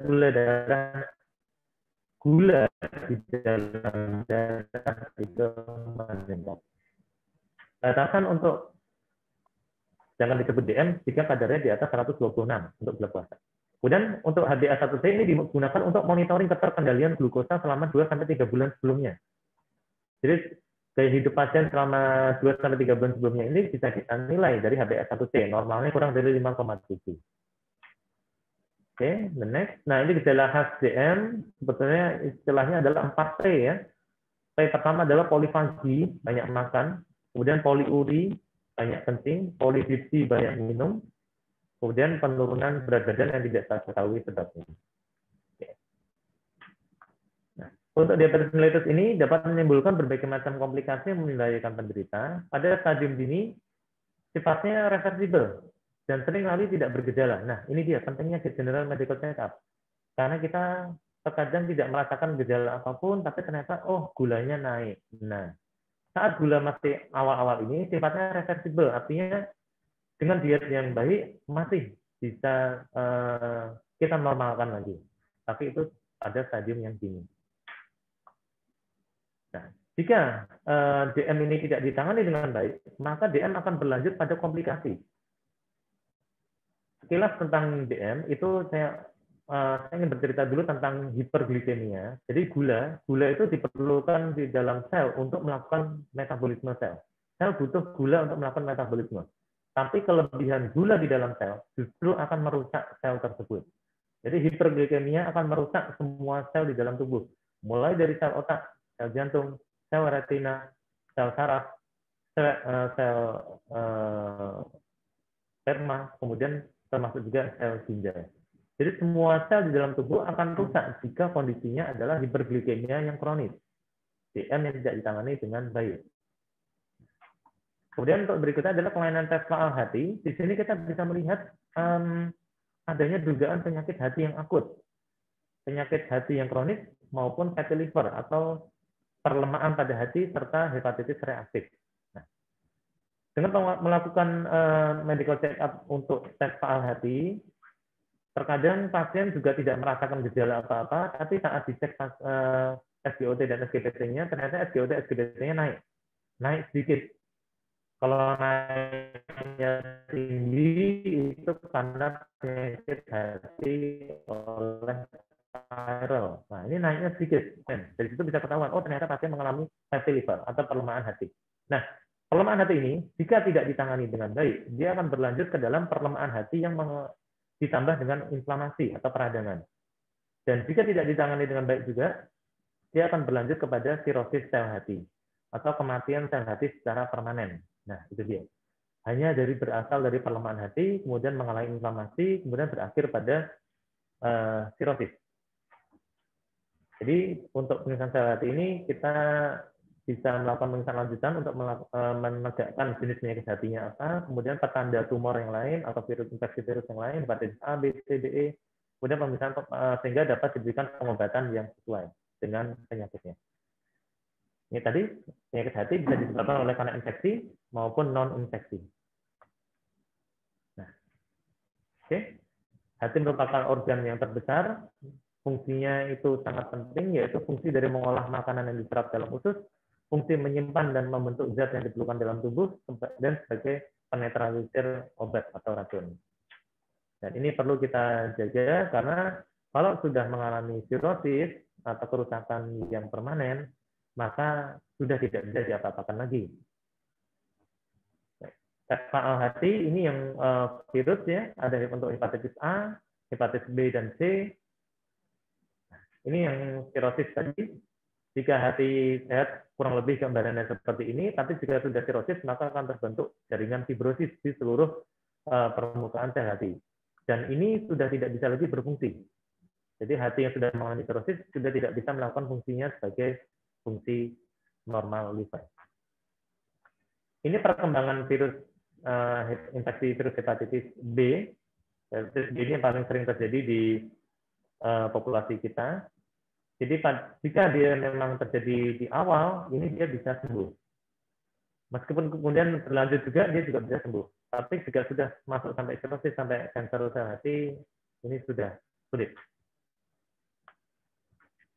Speaker 4: gula di dalam darah itu meningkat. Batasan untuk jangan disebut DM jika kadarnya di atas 126 untuk gula puasa. Kemudian untuk HbA1c ini digunakan untuk monitoring keterkendalian glukosa selama 2-3 bulan sebelumnya. Jadi gaya hidup pasien selama 2-3 bulan sebelumnya ini bisa kita nilai dari HbA1c, normalnya kurang dari 5,7. Oke, the next. Nah, ini gejala khas DM, sebetulnya istilahnya adalah 4P ya. P pertama adalah polifagi, banyak makan. Kemudian poliuri, banyak kencing. Polidipsi, banyak minum. Kemudian penurunan berat badan yang tidak kita ketahui sebabnya. Oke. Nah, untuk diabetes mellitus ini dapat menimbulkan berbagai macam komplikasi yang membahayakan penderita. Pada stadium dini, sifatnya reversibel dan seringkali tidak bergejala. Nah, ini dia pentingnya general medical check-up. Karena kita terkadang tidak merasakan gejala apapun, tapi ternyata, oh, gulanya naik. Nah, saat gula masih awal-awal ini, sifatnya reversibel. Artinya, dengan diet yang baik, masih bisa kita normalkan lagi. Tapi itu pada stadium yang dini. Nah, jika DM ini tidak ditangani dengan baik, maka DM akan berlanjut pada komplikasi. Sekilas tentang DM itu saya ingin bercerita dulu tentang hiperglikemia. Jadi gula itu diperlukan di dalam sel untuk melakukan metabolisme sel. Sel butuh gula untuk melakukan metabolisme. Tapi kelebihan gula di dalam sel justru akan merusak sel tersebut. Jadi hiperglikemia akan merusak semua sel di dalam tubuh. Mulai dari sel otak, sel jantung, sel retina, sel saraf, sel sperma, kemudian termasuk juga sel ginjal. Jadi semua sel di dalam tubuh akan rusak jika kondisinya adalah hiperglikemia yang kronis. DM yang tidak ditangani dengan baik. Kemudian untuk berikutnya adalah kelainan tes faal hati. Di sini kita bisa melihat adanya dugaan penyakit hati yang akut, penyakit hati yang kronis maupun fatty liver atau perlemahan pada hati serta hepatitis reaktif. Dengan melakukan medical check-up untuk tes faal hati, terkadang pasien juga tidak merasakan gejala apa-apa, tapi saat dicek SGOT dan SGPT-nya, ternyata SGOT SGPT-nya naik sedikit. Kalau naiknya tinggi itu karena penyakit hati oleh viral. Nah, ini naiknya sedikit. Dari situ bisa ketahuan, oh ternyata pasien mengalami fatty liver atau pelemahan hati. Nah, pelemahan hati ini jika tidak ditangani dengan baik, dia akan berlanjut ke dalam perlemahan hati yang ditambah dengan inflamasi atau peradangan. Dan jika tidak ditangani dengan baik juga, dia akan berlanjut kepada sirosis sel hati atau kematian sel hati secara permanen. Nah, itu dia. Hanya berasal dari pelemahan hati, kemudian mengalami inflamasi, kemudian berakhir pada sirosis. Jadi untuk pemeriksaan sel hati ini kita bisa melakukan pemeriksaan lanjutan untuk menegakkan jenis penyakit hatinya apa, kemudian petanda tumor yang lain atau infeksi virus yang lain, hepatitis A, B, C, D, E, kemudian pemeriksaan sehingga dapat diberikan pengobatan yang sesuai dengan penyakitnya. Ini tadi penyakit hati bisa disebabkan oleh karena infeksi maupun non-infeksi. Nah, oke. Hati merupakan organ yang terbesar. Fungsinya itu sangat penting, yaitu fungsi dari mengolah makanan yang diserap dalam usus, fungsi menyimpan dan membentuk zat yang diperlukan dalam tubuh, dan sebagai penetralisir obat atau racun. Dan ini perlu kita jaga karena kalau sudah mengalami sirosis atau kerusakan yang permanen, maka sudah tidak bisa diapa-apakan lagi. FAL hati ini yang virus ya, ada untuk hepatitis A, hepatitis B dan C. Ini yang sirosis tadi. Jika hati sehat, kurang lebih gambarannya seperti ini, tapi jika sudah sirosis, maka akan terbentuk jaringan fibrosis di seluruh permukaan sel hati. Dan ini sudah tidak bisa lagi berfungsi. Jadi hati yang sudah mengalami sirosis sudah tidak bisa melakukan fungsinya sebagai fungsi normal liver. Ini perkembangan virus infeksi virus hepatitis B. Hepatitis B ini yang paling sering terjadi di populasi kita. Jadi jika dia memang terjadi di awal, ini dia bisa sembuh. Meskipun kemudian berlanjut juga, dia juga bisa sembuh. Tapi jika sudah masuk sampai sirosis, sampai kanker sel hati, ini sudah sulit.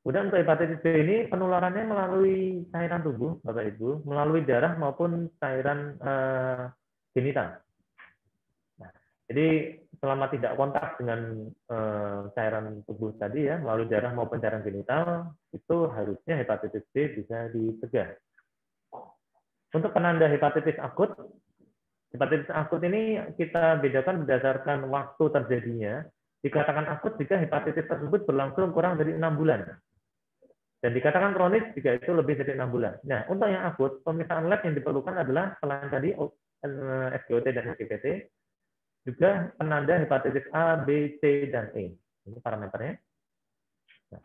Speaker 4: Kemudian untuk hepatitis B ini penularannya melalui cairan tubuh, Bapak Ibu, melalui darah maupun cairan genital. Nah, jadi selama tidak kontak dengan cairan tubuh tadi ya, melalui darah maupun cairan genital, itu harusnya hepatitis B bisa dicegah. Untuk penanda hepatitis akut ini kita bedakan berdasarkan waktu terjadinya. Dikatakan akut jika hepatitis tersebut berlangsung kurang dari 6 bulan. Dan dikatakan kronis jika itu lebih dari 6 bulan. Nah, untuk yang akut, pemeriksaan lab yang diperlukan adalah selain tadi SGOT dan SGPT, juga penanda hepatitis A, B, C, dan E. Ini parameternya. Nah,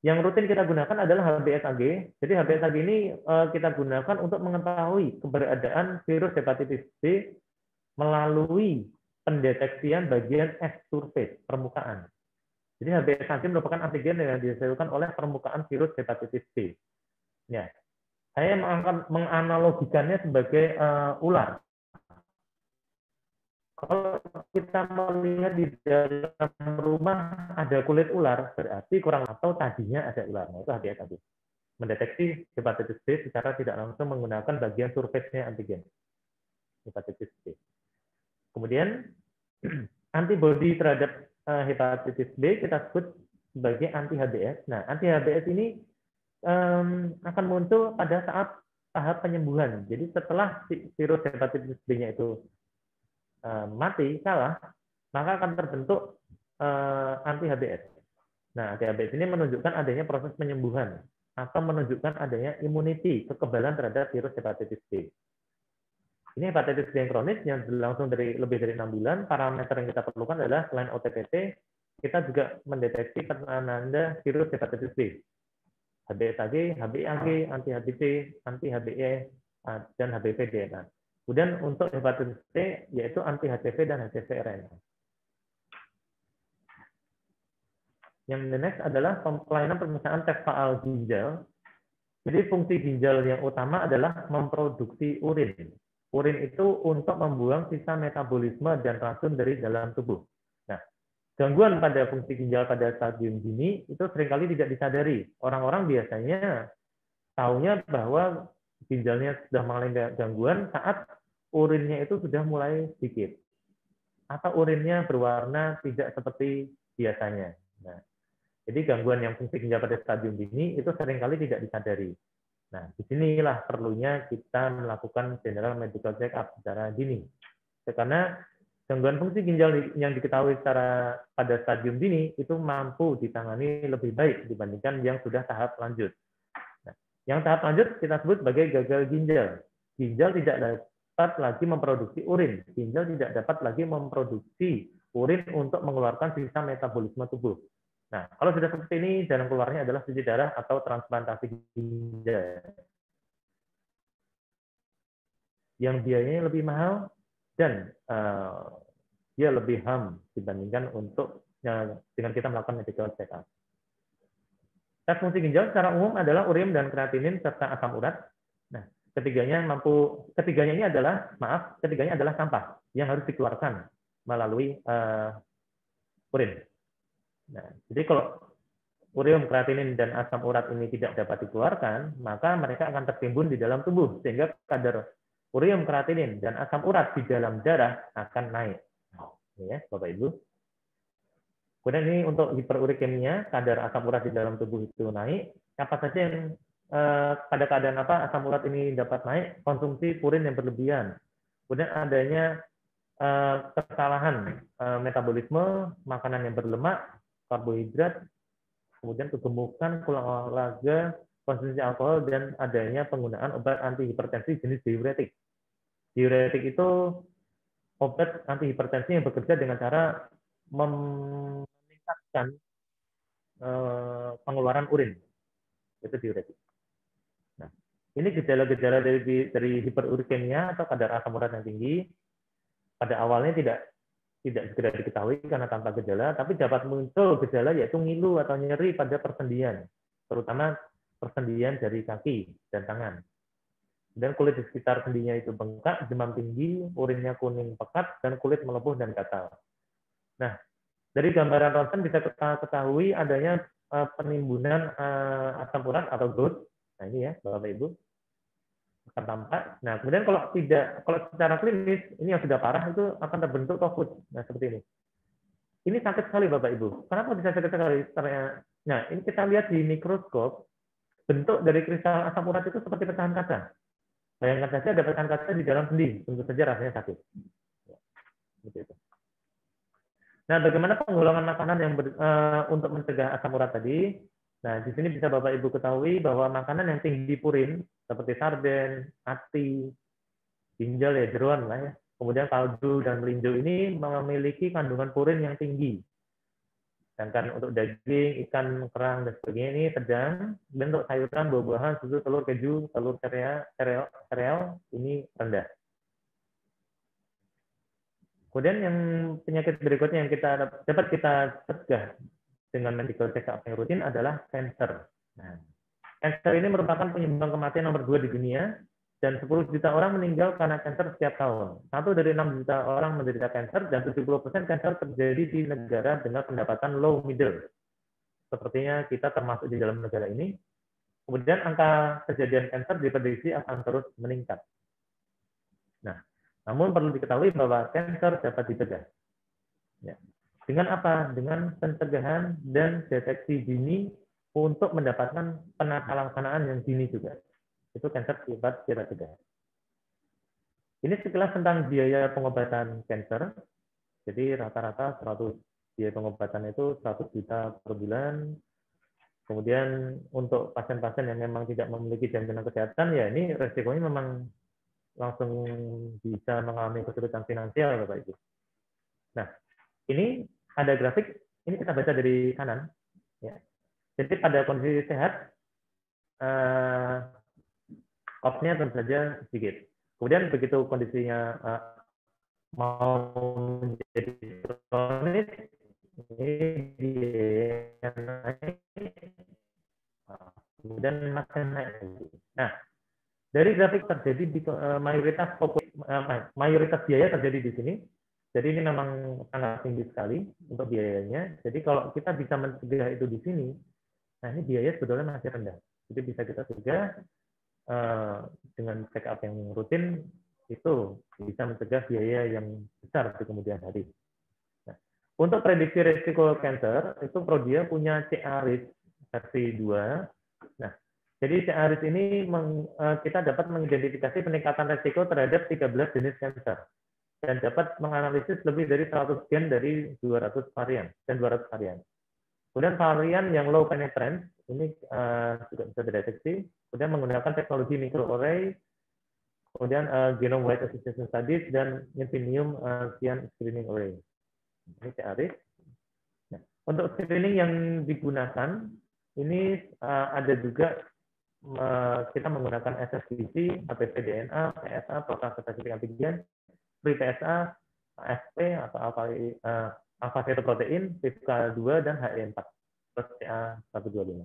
Speaker 4: yang rutin kita gunakan adalah HBsAg. Jadi HBsAg ini kita gunakan untuk mengetahui keberadaan virus hepatitis B melalui pendeteksian bagian S-surface, permukaan. Jadi HBsAg merupakan antigen yang dihasilkan oleh permukaan virus hepatitis B. Ya, saya menganalogikannya sebagai ular. Kalau kita melihat di dalam rumah ada kulit ular, berarti kurang atau tadinya ada ular. Nah, itu HBsAg. Mendeteksi hepatitis B secara tidak langsung menggunakan bagian surface-nya antigen hepatitis B. Kemudian antibodi terhadap hepatitis B kita sebut sebagai anti-HBs. Nah, anti-HBs ini akan muncul pada saat tahap penyembuhan. Jadi setelah virus hepatitis B-nya itu mati, kalah, maka akan terbentuk anti-HBs. Nah, anti-HBs ini menunjukkan adanya proses penyembuhan atau menunjukkan adanya immunity, kekebalan terhadap virus hepatitis B. Ini hepatitis B yang kronis yang berlangsung lebih dari 6 bulan. Parameter yang kita perlukan adalah selain OTPT, kita juga mendeteksi penanda virus hepatitis B. HBsAg, HBAg, anti-HBc, anti-HBe, dan HBV DNA. Kemudian untuk hepatitis C, yaitu anti-HCV dan HCV-RNA. Yang next adalah pelayanan pemeriksaan tes faal ginjal. Jadi fungsi ginjal yang utama adalah memproduksi urin. Urin itu untuk membuang sisa metabolisme dan racun dari dalam tubuh. Nah, gangguan pada fungsi ginjal pada stadium dini itu seringkali tidak disadari. Orang-orang biasanya taunya bahwa ginjalnya sudah mengalami gangguan saat urinnya itu sudah mulai sedikit atau urinnya berwarna tidak seperti biasanya. Nah, jadi gangguan yang fungsi ginjal pada stadium dini itu seringkali tidak disadari. Nah, disinilah perlunya kita melakukan general medical check-up secara dini. Karena gangguan fungsi ginjal yang diketahui secara pada stadium dini itu mampu ditangani lebih baik dibandingkan yang sudah tahap lanjut. Nah, yang tahap lanjut kita sebut sebagai gagal ginjal. Ginjal tidak dapat lagi memproduksi urin. Ginjal tidak dapat lagi memproduksi urin untuk mengeluarkan sisa metabolisme tubuh. Nah, kalau sudah seperti ini, jalan keluarnya adalah cuci darah atau transplantasi ginjal. Yang biayanya lebih mahal dan dia lebih HAM dibandingkan dengan kita melakukan medical check-up. Tes fungsi ginjal secara umum adalah urin dan kreatinin serta asam urat. Nah, ketiganya ini adalah sampah yang harus dikeluarkan melalui urin. Nah, jadi kalau ureum, kreatinin, dan asam urat ini tidak dapat dikeluarkan, maka mereka akan tertimbun di dalam tubuh, sehingga kadar ureum, kreatinin, dan asam urat di dalam darah akan naik. Ya, Bapak Ibu. Kemudian ini untuk hiperurikemia, kadar asam urat di dalam tubuh itu naik. Apa saja yang pada keadaan apa asam urat ini dapat naik? Konsumsi purin yang berlebihan. Kemudian adanya kesalahan metabolisme, makanan yang berlemak, karbohidrat, kemudian kegemukan, kurang olahraga, konsumsi alkohol, dan adanya penggunaan obat antihipertensi jenis diuretik. Diuretik itu obat antihipertensi yang bekerja dengan cara meningkatkan pengeluaran urin. Itu diuretik. Nah, ini gejala-gejala dari hiperurikemia atau kadar asam urat yang tinggi. Pada awalnya tidak segera diketahui karena tanpa gejala, tapi dapat muncul gejala yaitu ngilu atau nyeri pada persendian, terutama persendian dari kaki dan tangan. Dan kulit di sekitar sendinya itu bengkak, demam tinggi, urinnya kuning pekat, dan kulit melepuh dan gatal. Nah, dari gambaran ronsen bisa kita ketahui adanya penimbunan asam urat atau GOAT. Nah ini ya, Bapak Ibu. Akan tampak. Nah, kemudian kalau secara klinis ini yang sudah parah itu akan terbentuk togut. Nah, seperti ini. Ini sakit sekali Bapak Ibu. Kenapa bisa sakit sekali? Nah, ini kita lihat di mikroskop, bentuk dari kristal asam urat itu seperti pecahan kaca. Bayangkan saja ada pecahan kaca di dalam sendi, tentu saja rasanya sakit. Begitu. Nah, bagaimana penggolongan makanan yang untuk mencegah asam urat tadi? Nah, di sini bisa Bapak Ibu ketahui bahwa makanan yang tinggi purin, seperti sarden, ati, ginjal ya, jeroan lah ya. Kemudian kaldu dan melinjo ini memiliki kandungan purin yang tinggi. Sedangkan untuk daging, ikan, kerang, dan sebagainya ini sedang. Bentuk sayuran, buah-buahan, susu, telur, keju, telur sereal ini rendah. Kemudian yang penyakit berikutnya yang dapat kita cegah dengan medical check-up yang rutin adalah kanker. Nah, kanker ini merupakan penyumbang kematian nomor 2 di dunia, dan 10 juta orang meninggal karena kanker setiap tahun. 1 dari 6 juta orang menderita kanker, dan 70% kanker terjadi di negara dengan pendapatan low middle. Sepertinya kita termasuk di dalam negara ini. Kemudian angka kejadian kanker diprediksi akan terus meningkat. Nah, namun perlu diketahui bahwa kanker dapat dicegah. Ya. Dengan apa? Dengan pencegahan dan deteksi dini untuk mendapatkan penata-laksanaan yang dini juga. Itu kanker dapat kita cegah. Ini sekilas tentang biaya pengobatan kanker. Jadi rata-rata biaya pengobatan itu 100 juta per bulan. Kemudian untuk pasien-pasien yang memang tidak memiliki jaminan kesehatan, ya ini resikonya memang langsung bisa mengalami kesulitan finansial, Bapak Ibu. Nah, ini ada grafik, ini kita baca dari kanan. Ya. Jadi pada kondisi sehat, off-nya tentu saja sedikit. Kemudian begitu kondisinya mau menjadi kronis, ini dia naik, kemudian makin naik. Nah, dari grafik terjadi di mayoritas biaya terjadi di sini. Jadi ini memang sangat tinggi sekali untuk biayanya. Jadi kalau kita bisa mencegah itu di sini, nah ini biaya sebetulnya masih rendah. Jadi bisa kita cegah dengan check up yang rutin, itu bisa mencegah biaya yang besar di kemudian hari. Nah, untuk prediksi risiko cancer, itu Prodia punya CA-RIS versi 2. Nah, jadi CA-RIS ini kita dapat mengidentifikasi peningkatan risiko terhadap 13 jenis kanker dan dapat menganalisis lebih dari 100 gen dari 200 varian dan 200 varian. Kemudian varian yang low penetrance ini juga bisa dideteksi. Kemudian menggunakan teknologi microarray, kemudian genome wide association studies dan Infinium Cyan screening array. Ini CA-RIS. Nah, untuk screening yang digunakan ini ada juga kita menggunakan SSBC, HPV DNA, PSA, protein spesifik antigen, pre-PSA, AFP atau alpha fetoprotein, PIVK2 dan HE4 plus CA125.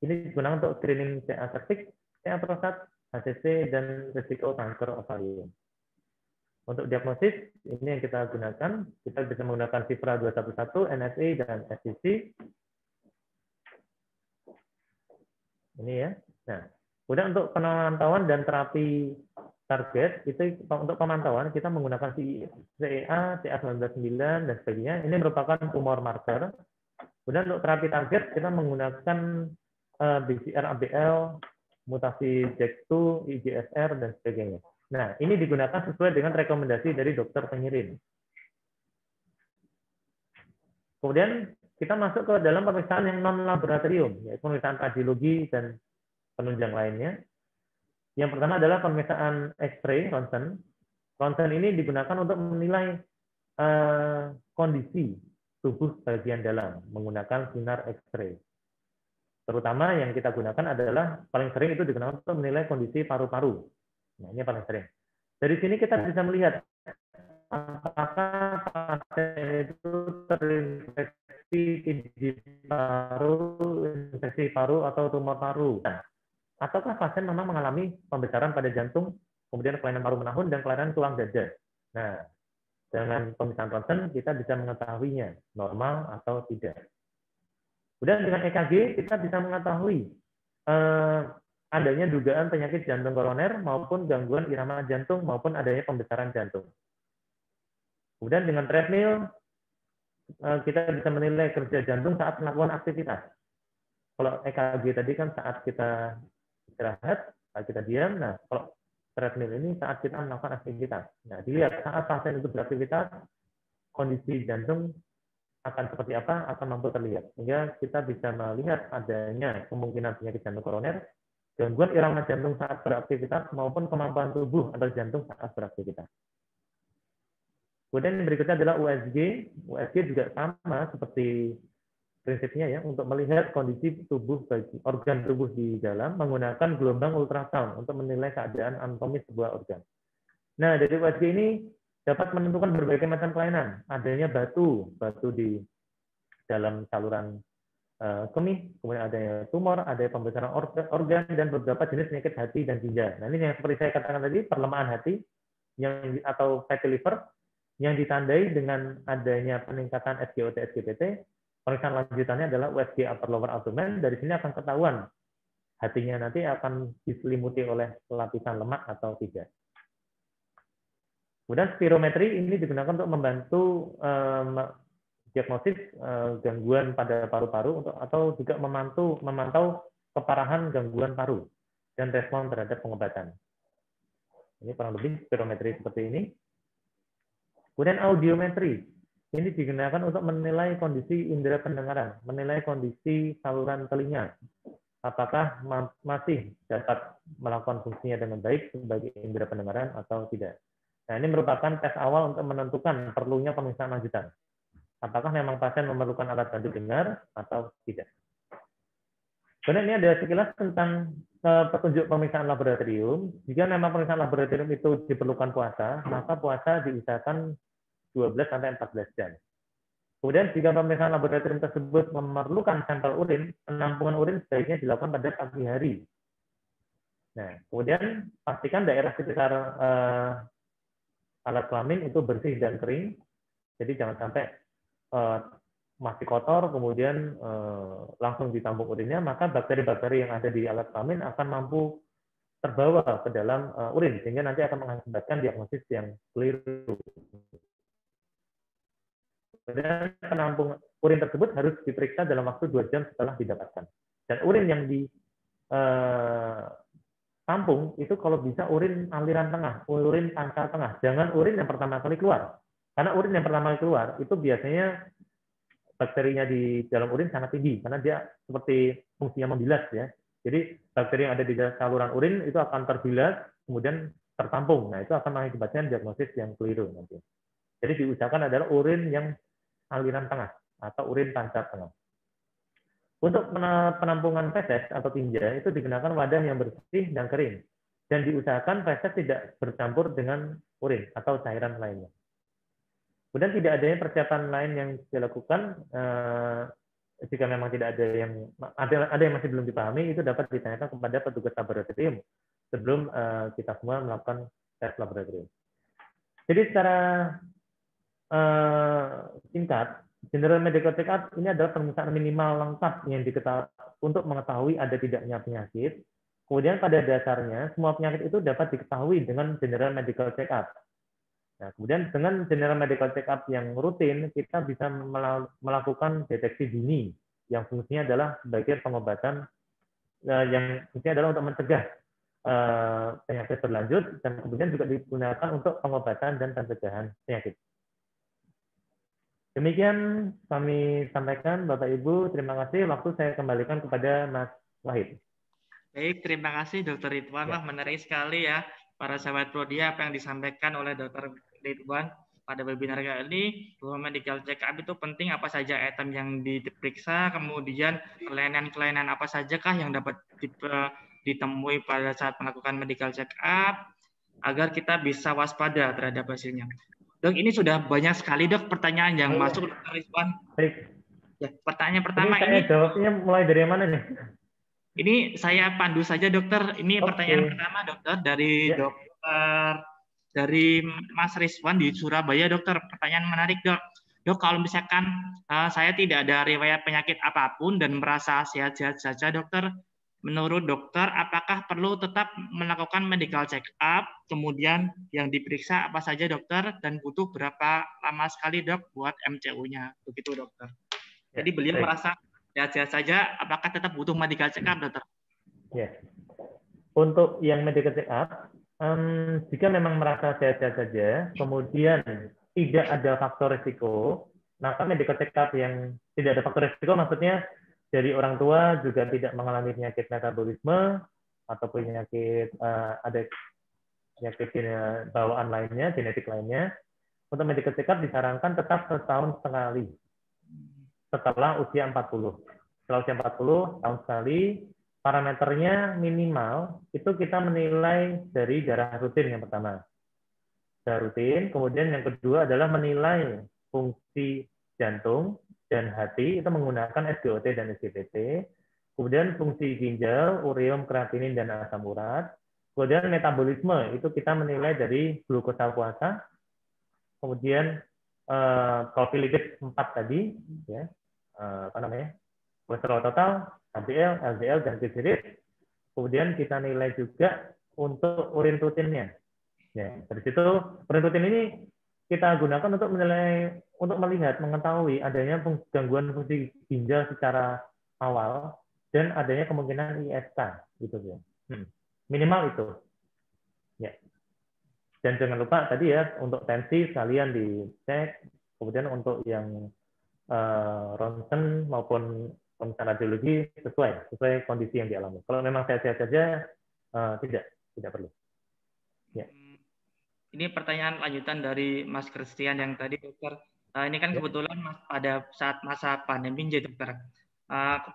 Speaker 4: Ini digunakan untuk screening CA cervix, CA prostat, HCC dan risiko kanker ovarium. Untuk diagnosis ini yang kita gunakan, kita bisa menggunakan Cifra 211, NSA dan SCC. Ini ya. Nah, kemudian untuk pemantauan dan terapi target, itu untuk pemantauan kita menggunakan CEA, CA199 dan sebagainya. Ini merupakan tumor marker. Kemudian untuk terapi target kita menggunakan BCR ABL, mutasi JAK2, IGSR dan sebagainya. Nah, ini digunakan sesuai dengan rekomendasi dari dokter pengirim. Kemudian kita masuk ke dalam pemeriksaan yang non laboratorium, yaitu pemeriksaan radiologi dan penunjang lainnya. Yang pertama adalah pemeriksaan X-ray ronsen. Ronsen ini digunakan untuk menilai kondisi tubuh bagian dalam menggunakan sinar X-ray. Terutama yang kita gunakan adalah paling sering itu digunakan untuk menilai kondisi paru-paru. Nah, ini paling sering. Dari sini kita bisa melihat apakah pasien itu terinfeksi di paru, infeksi paru atau tumor paru. Ataukah pasien memang mengalami pembesaran pada jantung, kemudian kelainan paru menahun dan kelainan tulang dada. Nah, dengan pemeriksaan ronsen kita bisa mengetahuinya normal atau tidak. Kemudian dengan EKG kita bisa mengetahui adanya dugaan penyakit jantung koroner maupun gangguan irama jantung maupun adanya pembesaran jantung. Kemudian dengan treadmill kita bisa menilai kerja jantung saat melakukan aktivitas. Kalau EKG tadi kan saat kita istirahat, saat kita diam. Nah, kalau treadmill ini saat kita melakukan aktivitas. Nah, dilihat saat pasien itu beraktivitas, kondisi jantung akan seperti apa, akan mampu terlihat. Sehingga kita bisa melihat adanya kemungkinan penyakit jantung koroner, gangguan irama jantung saat beraktivitas, maupun kemampuan tubuh atau jantung saat beraktivitas. Kemudian yang berikutnya adalah USG. USG juga sama seperti prinsipnya ya, untuk melihat kondisi tubuh bagi organ tubuh di dalam menggunakan gelombang ultrasound untuk menilai keadaan anatomis sebuah organ. Nah, dari USG ini dapat menentukan berbagai macam kelainan. Adanya batu di dalam saluran kemih, kemudian adanya tumor, ada pembesaran organ, dan beberapa jenis penyakit hati dan ginjal. Nah, ini yang seperti saya katakan tadi, perlemahan hati atau fatty liver yang ditandai dengan adanya peningkatan SGOT, SGPT. Pemeriksaan lanjutannya adalah USG upper lower abdomen. Dari sini akan ketahuan hatinya nanti akan diselimuti oleh lapisan lemak atau tidak. Kemudian spirometri ini digunakan untuk membantu diagnosis gangguan pada paru-paru atau juga memantau keparahan gangguan paru dan respon terhadap pengobatan. Ini kurang lebih spirometri seperti ini. Kemudian audiometri ini digunakan untuk menilai kondisi indera pendengaran, menilai kondisi saluran telinga, apakah masih dapat melakukan fungsinya dengan baik sebagai indera pendengaran atau tidak. Nah, ini merupakan tes awal untuk menentukan perlunya pemeriksaan lanjutan. Apakah memang pasien memerlukan alat bantu dengar atau tidak. Kemudian ini ada sekilas tentang petunjuk pemeriksaan laboratorium. Jika memang pemeriksaan laboratorium itu diperlukan puasa, maka puasa diusahakan 12-14 jam. Kemudian jika pemeriksaan laboratorium tersebut memerlukan sampel urin, penampungan urin sebaiknya dilakukan pada pagi hari. Nah, kemudian pastikan daerah sekitar alat kelamin itu bersih dan kering. Jadi jangan sampai masih kotor, kemudian langsung ditampung urinnya, maka bakteri-bakteri yang ada di alat kelamin akan mampu terbawa ke dalam urin, sehingga nanti akan mengakibatkan diagnosis yang keliru. Kemudian penampung urin tersebut harus diperiksa dalam waktu 2 jam setelah didapatkan. Dan urin yang ditampung itu kalau bisa urin aliran tengah, urin pancar tengah. Jangan urin yang pertama kali keluar. Karena urin yang pertama kali keluar itu biasanya bakterinya di dalam urin sangat tinggi, karena dia seperti fungsinya membilas ya. Jadi bakteri yang ada di saluran urin itu akan terbilas, kemudian tertampung. Nah, itu akan mengakibatkan diagnosis yang keliru nanti. Jadi diusahakan adalah urin yang aliran tengah atau urin pancar tengah. Untuk penampungan feses atau tinja itu digunakan wadah yang bersih dan kering. Dan diusahakan feses tidak bercampur dengan urin atau cairan lainnya. Kemudian tidak adanya persiapan lain yang dilakukan jika memang tidak ada yang masih belum dipahami, itu dapat ditanyakan kepada petugas laboratorium sebelum kita semua melakukan tes laboratorium. Jadi secara singkat, general medical check-up ini adalah pemeriksaan minimal lengkap yang diketahui untuk mengetahui ada tidaknya penyakit. Kemudian pada dasarnya semua penyakit itu dapat diketahui dengan general medical check-up. Nah, kemudian dengan general medical check-up yang rutin, kita bisa melakukan deteksi dini yang fungsinya adalah sebagai pengobatan yang fungsinya adalah untuk mencegah penyakit berlanjut dan kemudian juga digunakan untuk pengobatan dan pencegahan penyakit. Demikian kami sampaikan, Bapak Ibu. Terima kasih. Waktu saya kembalikan kepada Mas Wahid.
Speaker 3: Baik, terima kasih Dr. Ridwan. Wah, menarik sekali ya para sahabat Prodia apa yang disampaikan oleh Dr. Ridwan pada webinar kali ini, bahwa medical check-up itu penting, apa saja item yang diperiksa, kemudian kelainan-kelainan apa sajakah yang dapat ditemui pada saat melakukan medical check-up, agar kita bisa waspada terhadap hasilnya. Dok, ini sudah banyak sekali dok pertanyaan yang masuk, Dr. Ridwan.
Speaker 4: Baik.
Speaker 3: Ya, pertanyaan pertama
Speaker 4: ini jawabnya mulai dari mana nih?
Speaker 3: Ini saya pandu saja dokter. Ini pertanyaan pertama dokter dari dokter dari Mas Rizwan di Surabaya dokter. Pertanyaan menarik dok. Dok, kalau misalkan saya tidak ada riwayat penyakit apapun dan merasa sehat-sehat saja dokter, menurut dokter apakah perlu tetap melakukan medical check up, kemudian yang diperiksa apa saja dokter, dan butuh berapa lama sekali dok buat MCU-nya, begitu dokter. Jadi beliau merasa sehat-sehat saja, apakah tetap butuh medical check up dokter?
Speaker 4: Ya. Untuk yang medical check up, jika memang merasa sehat-sehat saja, kemudian tidak ada faktor risiko, maka medical check up yang tidak ada faktor risiko maksudnya dari orang tua juga tidak mengalami penyakit metabolisme atau penyakit ada penyakit bawaan lainnya, genetik lainnya, untuk medical check up disarankan tetap setahun sekali setelah usia 40. Setelah usia 40 tahun sekali, parameternya minimal itu kita menilai dari darah rutin yang pertama. Darah rutin, kemudian yang kedua adalah menilai fungsi jantung dan hati, itu menggunakan SGOT dan SGPT. Kemudian fungsi ginjal, ureum, kreatinin, dan asam urat. Kemudian metabolisme, itu kita menilai dari glukosa puasa. Kemudian profil 4 tadi, ya, kolesterol total, HDL, LDL, dan triglycerid. Kemudian kita nilai juga untuk urin rutinnya. Ya, dari situ urin rutin ini kita gunakan untuk menilai, untuk melihat, mengetahui adanya gangguan fungsi ginjal secara awal dan adanya kemungkinan ISK, gitu ya. Minimal itu. Ya. Dan jangan lupa tadi ya untuk tensi sekalian dicek, kemudian untuk yang ronsen maupun pemeriksaan radiologi sesuai kondisi yang dialami. Kalau memang sehat-sehat saja tidak perlu. Ya.
Speaker 3: Ini pertanyaan lanjutan dari Mas Christian yang tadi dokter. Ini kan kebetulan pada saat masa pandemi jadi dokter.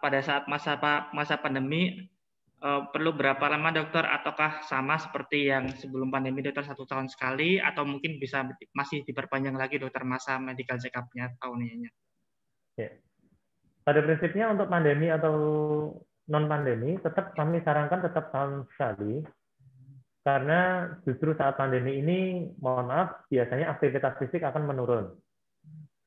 Speaker 3: Pada saat masa pandemi perlu berapa lama dokter, ataukah sama seperti yang sebelum pandemi dokter 1 tahun sekali, atau mungkin bisa masih diperpanjang lagi dokter masa medical check up-nya tahunnya?
Speaker 4: Ya. Pada prinsipnya untuk pandemi atau non pandemi tetap kami sarankan tetap tahun sekali, karena justru saat pandemi ini, mohon maaf, biasanya aktivitas fisik akan menurun.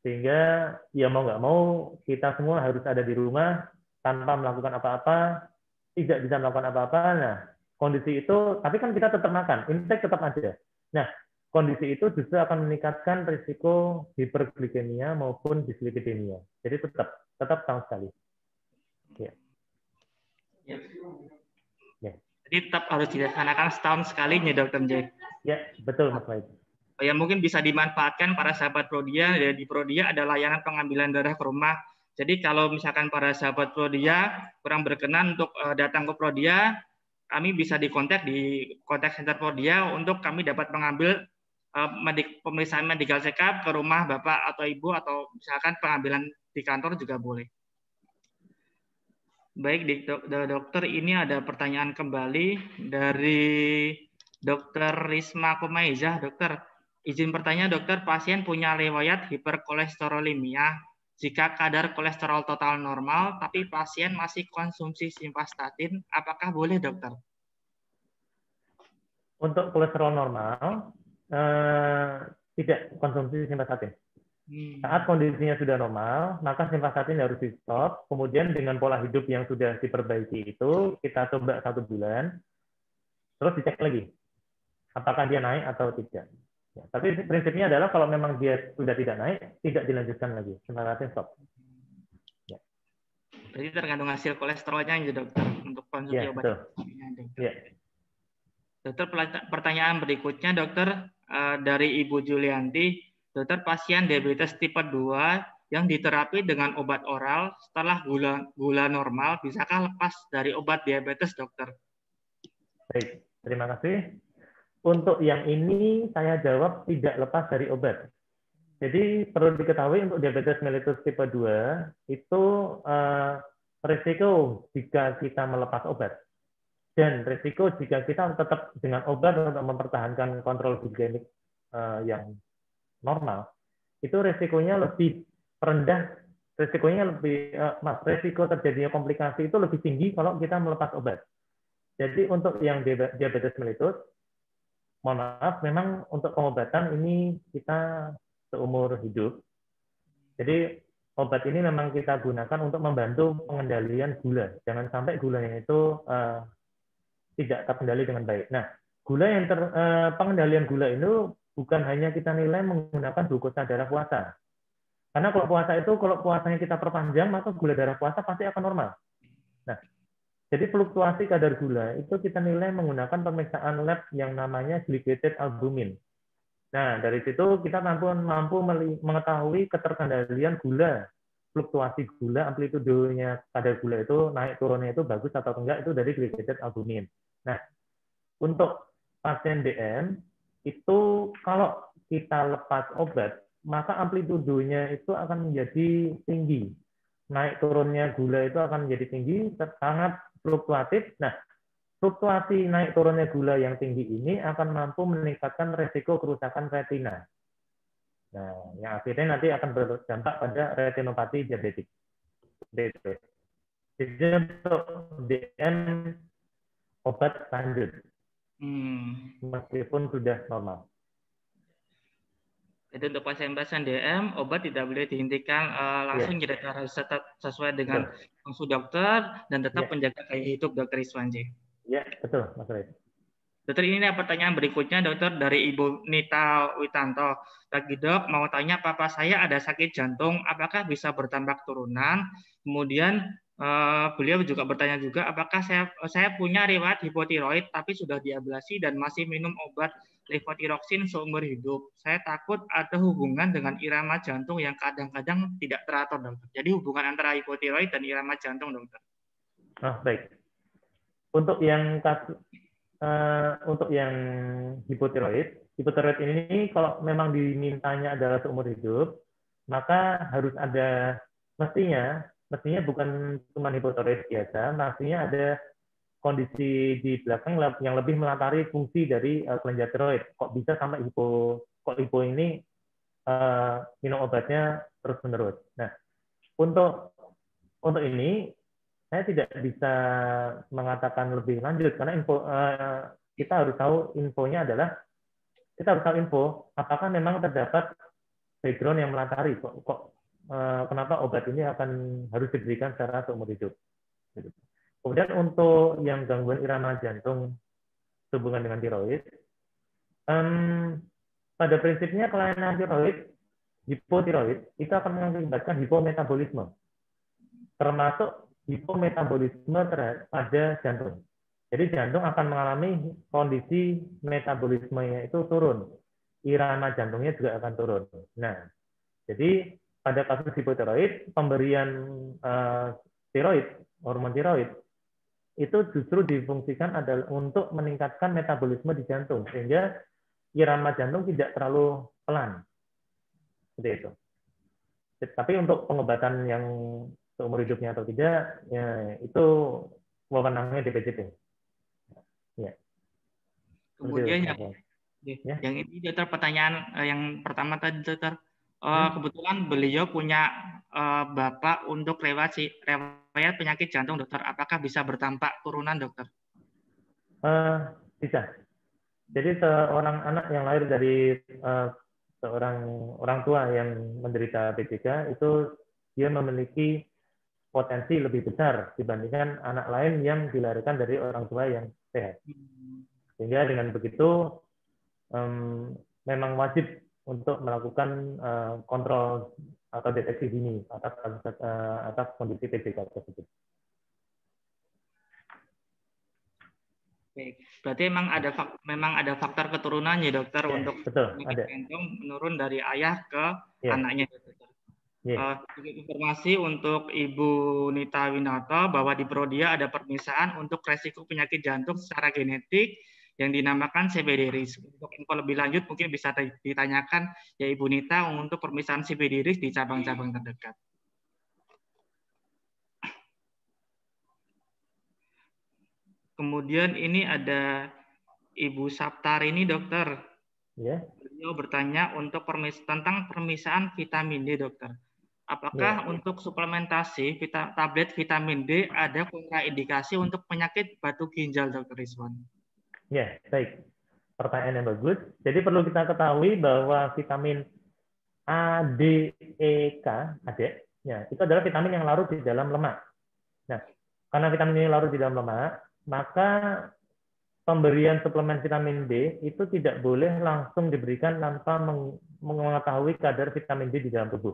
Speaker 4: Sehingga ya mau nggak mau kita semua harus ada di rumah tanpa melakukan apa-apa, tidak bisa melakukan apa-apa. Nah, kondisi itu, tapi kan kita tetap makan, intake tetap ada. Nah, kondisi itu justru akan meningkatkan risiko hiperglikemia maupun dislipidemia. Jadi tetap sama sekali. Ya.
Speaker 3: Ya. Jadi tetap harus dilaksanakan setahun sekali ya, Dokter J.
Speaker 4: Ya, betul Mas Wahid.
Speaker 3: Ya, mungkin bisa dimanfaatkan para sahabat Prodia. Di Prodia ada layanan pengambilan darah ke rumah. Jadi kalau misalkan para sahabat Prodia kurang berkenan untuk datang ke Prodia, kami bisa dikontak di kontak center Prodia untuk kami dapat mengambil pemeriksaan medical check up ke rumah Bapak atau Ibu, atau misalkan pengambilan di kantor juga boleh. Baik, dokter, ini ada pertanyaan kembali dari Dokter Risma Kumaizah. Dokter, izin bertanya dokter, pasien punya riwayat hiperkolesterolemia. Jika kadar kolesterol total normal, tapi pasien masih konsumsi simvastatin, apakah boleh dokter?
Speaker 4: Untuk kolesterol normal, tidak konsumsi simvastatin. Saat kondisinya sudah normal, maka simvastatin harus di stop. Kemudian dengan pola hidup yang sudah diperbaiki itu, kita coba 1 bulan, terus dicek lagi, apakah dia naik atau tidak. Ya, tapi prinsipnya adalah kalau memang dia sudah tidak naik, tidak dilanjutkan lagi, simvastatin stop. Ya.
Speaker 3: Berarti tergantung hasil kolesterolnya ya dokter untuk konsumsi
Speaker 4: ya,
Speaker 3: obat.
Speaker 4: Betul. Ya.
Speaker 3: Dokter, pertanyaan berikutnya dokter dari Ibu Julianti. Dokter, pasien diabetes tipe 2 yang diterapi dengan obat oral setelah gula normal, bisakah lepas dari obat diabetes, dokter?
Speaker 4: Baik, terima kasih. Untuk yang ini saya jawab tidak lepas dari obat. Jadi perlu diketahui untuk diabetes mellitus tipe 2 itu risiko jika kita melepas obat. Dan risiko jika kita tetap dengan obat untuk mempertahankan kontrol glikemik yang normal, itu risikonya lebih rendah, risiko terjadinya komplikasi itu lebih tinggi kalau kita melepas obat. Jadi untuk yang diabetes mellitus, mohon maaf, memang untuk pengobatan ini kita seumur hidup. Jadi obat ini memang kita gunakan untuk membantu pengendalian gula. Jangan sampai gulanya itu tidak terkendali dengan baik. Nah, pengendalian gula itu bukan hanya kita nilai menggunakan glukosa darah puasa. Karena kalau puasanya kita perpanjang, maka gula darah puasa pasti akan normal. Nah, jadi fluktuasi kadar gula itu kita nilai menggunakan pemeriksaan lab yang namanya glycated albumin. Nah, dari situ kita mampu mengetahui keterkendalian gula, fluktuasi gula, amplitudenya kadar gula itu naik turunnya itu bagus atau enggak, itu dari glycated albumin. Nah, untuk pasien DM itu kalau kita lepas obat, maka amplitudenya itu akan menjadi tinggi. Naik turunnya gula itu akan menjadi tinggi, sangat fluktuatif. Nah, fluktuasi naik turunnya gula yang tinggi ini akan mampu meningkatkan resiko kerusakan retina. Nah, yang akhirnya nanti akan berdampak pada retinopati diabetik. Jadi untuk DM obat lanjut, meskipun sudah normal.
Speaker 3: Jadi untuk pasien-pasien DM, obat tidak boleh dihentikan langsung, jadi harus tetap sesuai dengan fungsi dokter dan tetap menjaga gaya hidup dokter Iswanji.
Speaker 4: Ya, betul, Mas Ray.
Speaker 3: Dokter, ini ada pertanyaan berikutnya, dokter, dari Ibu Nita Witanto. Lagi dok, mau tanya, papa saya ada sakit jantung, apakah bisa berdampak turunan? Kemudian beliau juga bertanya juga, apakah saya punya riwayat hipotiroid tapi sudah diablasi dan masih minum obat levotiroxin seumur hidup. Saya takut ada hubungan dengan irama jantung yang kadang-kadang tidak teratur, dokter. Jadi hubungan antara hipotiroid dan irama jantung, dokter.
Speaker 4: Baik. Untuk yang hipotiroid ini kalau memang dimintanya adalah seumur hidup, maka harus ada mestinya bukan cuma hipotiroid biasa, mestinya ada kondisi di belakang yang lebih melatari fungsi dari kelenjar tiroid. Kok bisa sampai hipo ini minum obatnya terus-menerus. Nah, untuk ini saya tidak bisa mengatakan lebih lanjut karena kita harus tahu infonya adalah kita harus tahu info apakah memang terdapat background yang melatari kenapa obat ini akan harus diberikan secara seumur hidup. Gitu. Kemudian untuk yang gangguan irama jantung sehubungan dengan tiroid, pada prinsipnya kelainan tiroid, hipotiroid, itu akan mengakibatkan hipometabolisme, termasuk hipometabolisme pada jantung. Jadi jantung akan mengalami kondisi metabolismenya itu turun, irama jantungnya juga akan turun. Nah, jadi pada kasus hipotiroid, pemberian tiroid, hormon tiroid, itu justru difungsikan adalah untuk meningkatkan metabolisme di jantung, sehingga irama jantung tidak terlalu pelan. Seperti itu. Tapi untuk pengobatan yang seumur hidupnya atau tidak, ya, itu wewenangnya DPJP. Ya.
Speaker 3: Kemudian yang ini dokter, pertanyaan yang pertama tadi dokter, kebetulan beliau punya bapak untuk riwayat penyakit jantung dokter, apakah bisa berdampak turunan dokter?
Speaker 4: Bisa. Jadi seorang anak yang lahir dari seorang orang tua yang menderita PJK itu dia memiliki potensi lebih besar dibandingkan anak lain yang dilahirkan dari orang tua yang sehat. Sehingga dengan begitu memang wajib untuk melakukan kontrol atau deteksi dini atas kondisi PJK tersebut.
Speaker 3: Baik, berarti memang ada faktor keturunan ya dokter, ya, untuk penyakit jantung menurun dari ayah ke anaknya. Informasi untuk Ibu Nita Winata bahwa di Prodia ada permisahan untuk resiko penyakit jantung secara genetik yang dinamakan CBD-RIS. Untuk info lebih lanjut mungkin bisa ditanyakan ya Ibu Nita untuk permisahan CBD-RIS di cabang-cabang terdekat. Kemudian ini ada Ibu Saptari ini dokter. Ya. Beliau bertanya untuk tentang permisahan vitamin D dokter. Apakah untuk suplementasi tablet vitamin D ada kontraindikasi untuk penyakit batu ginjal dokter Rizwan?
Speaker 4: Ya, baik. Pertanyaan yang bagus. Jadi perlu kita ketahui bahwa vitamin A, D, E, K, ya, itu adalah vitamin yang larut di dalam lemak. Nah, karena vitamin ini larut di dalam lemak, maka pemberian suplemen vitamin D itu tidak boleh langsung diberikan tanpa mengetahui kadar vitamin D di dalam tubuh.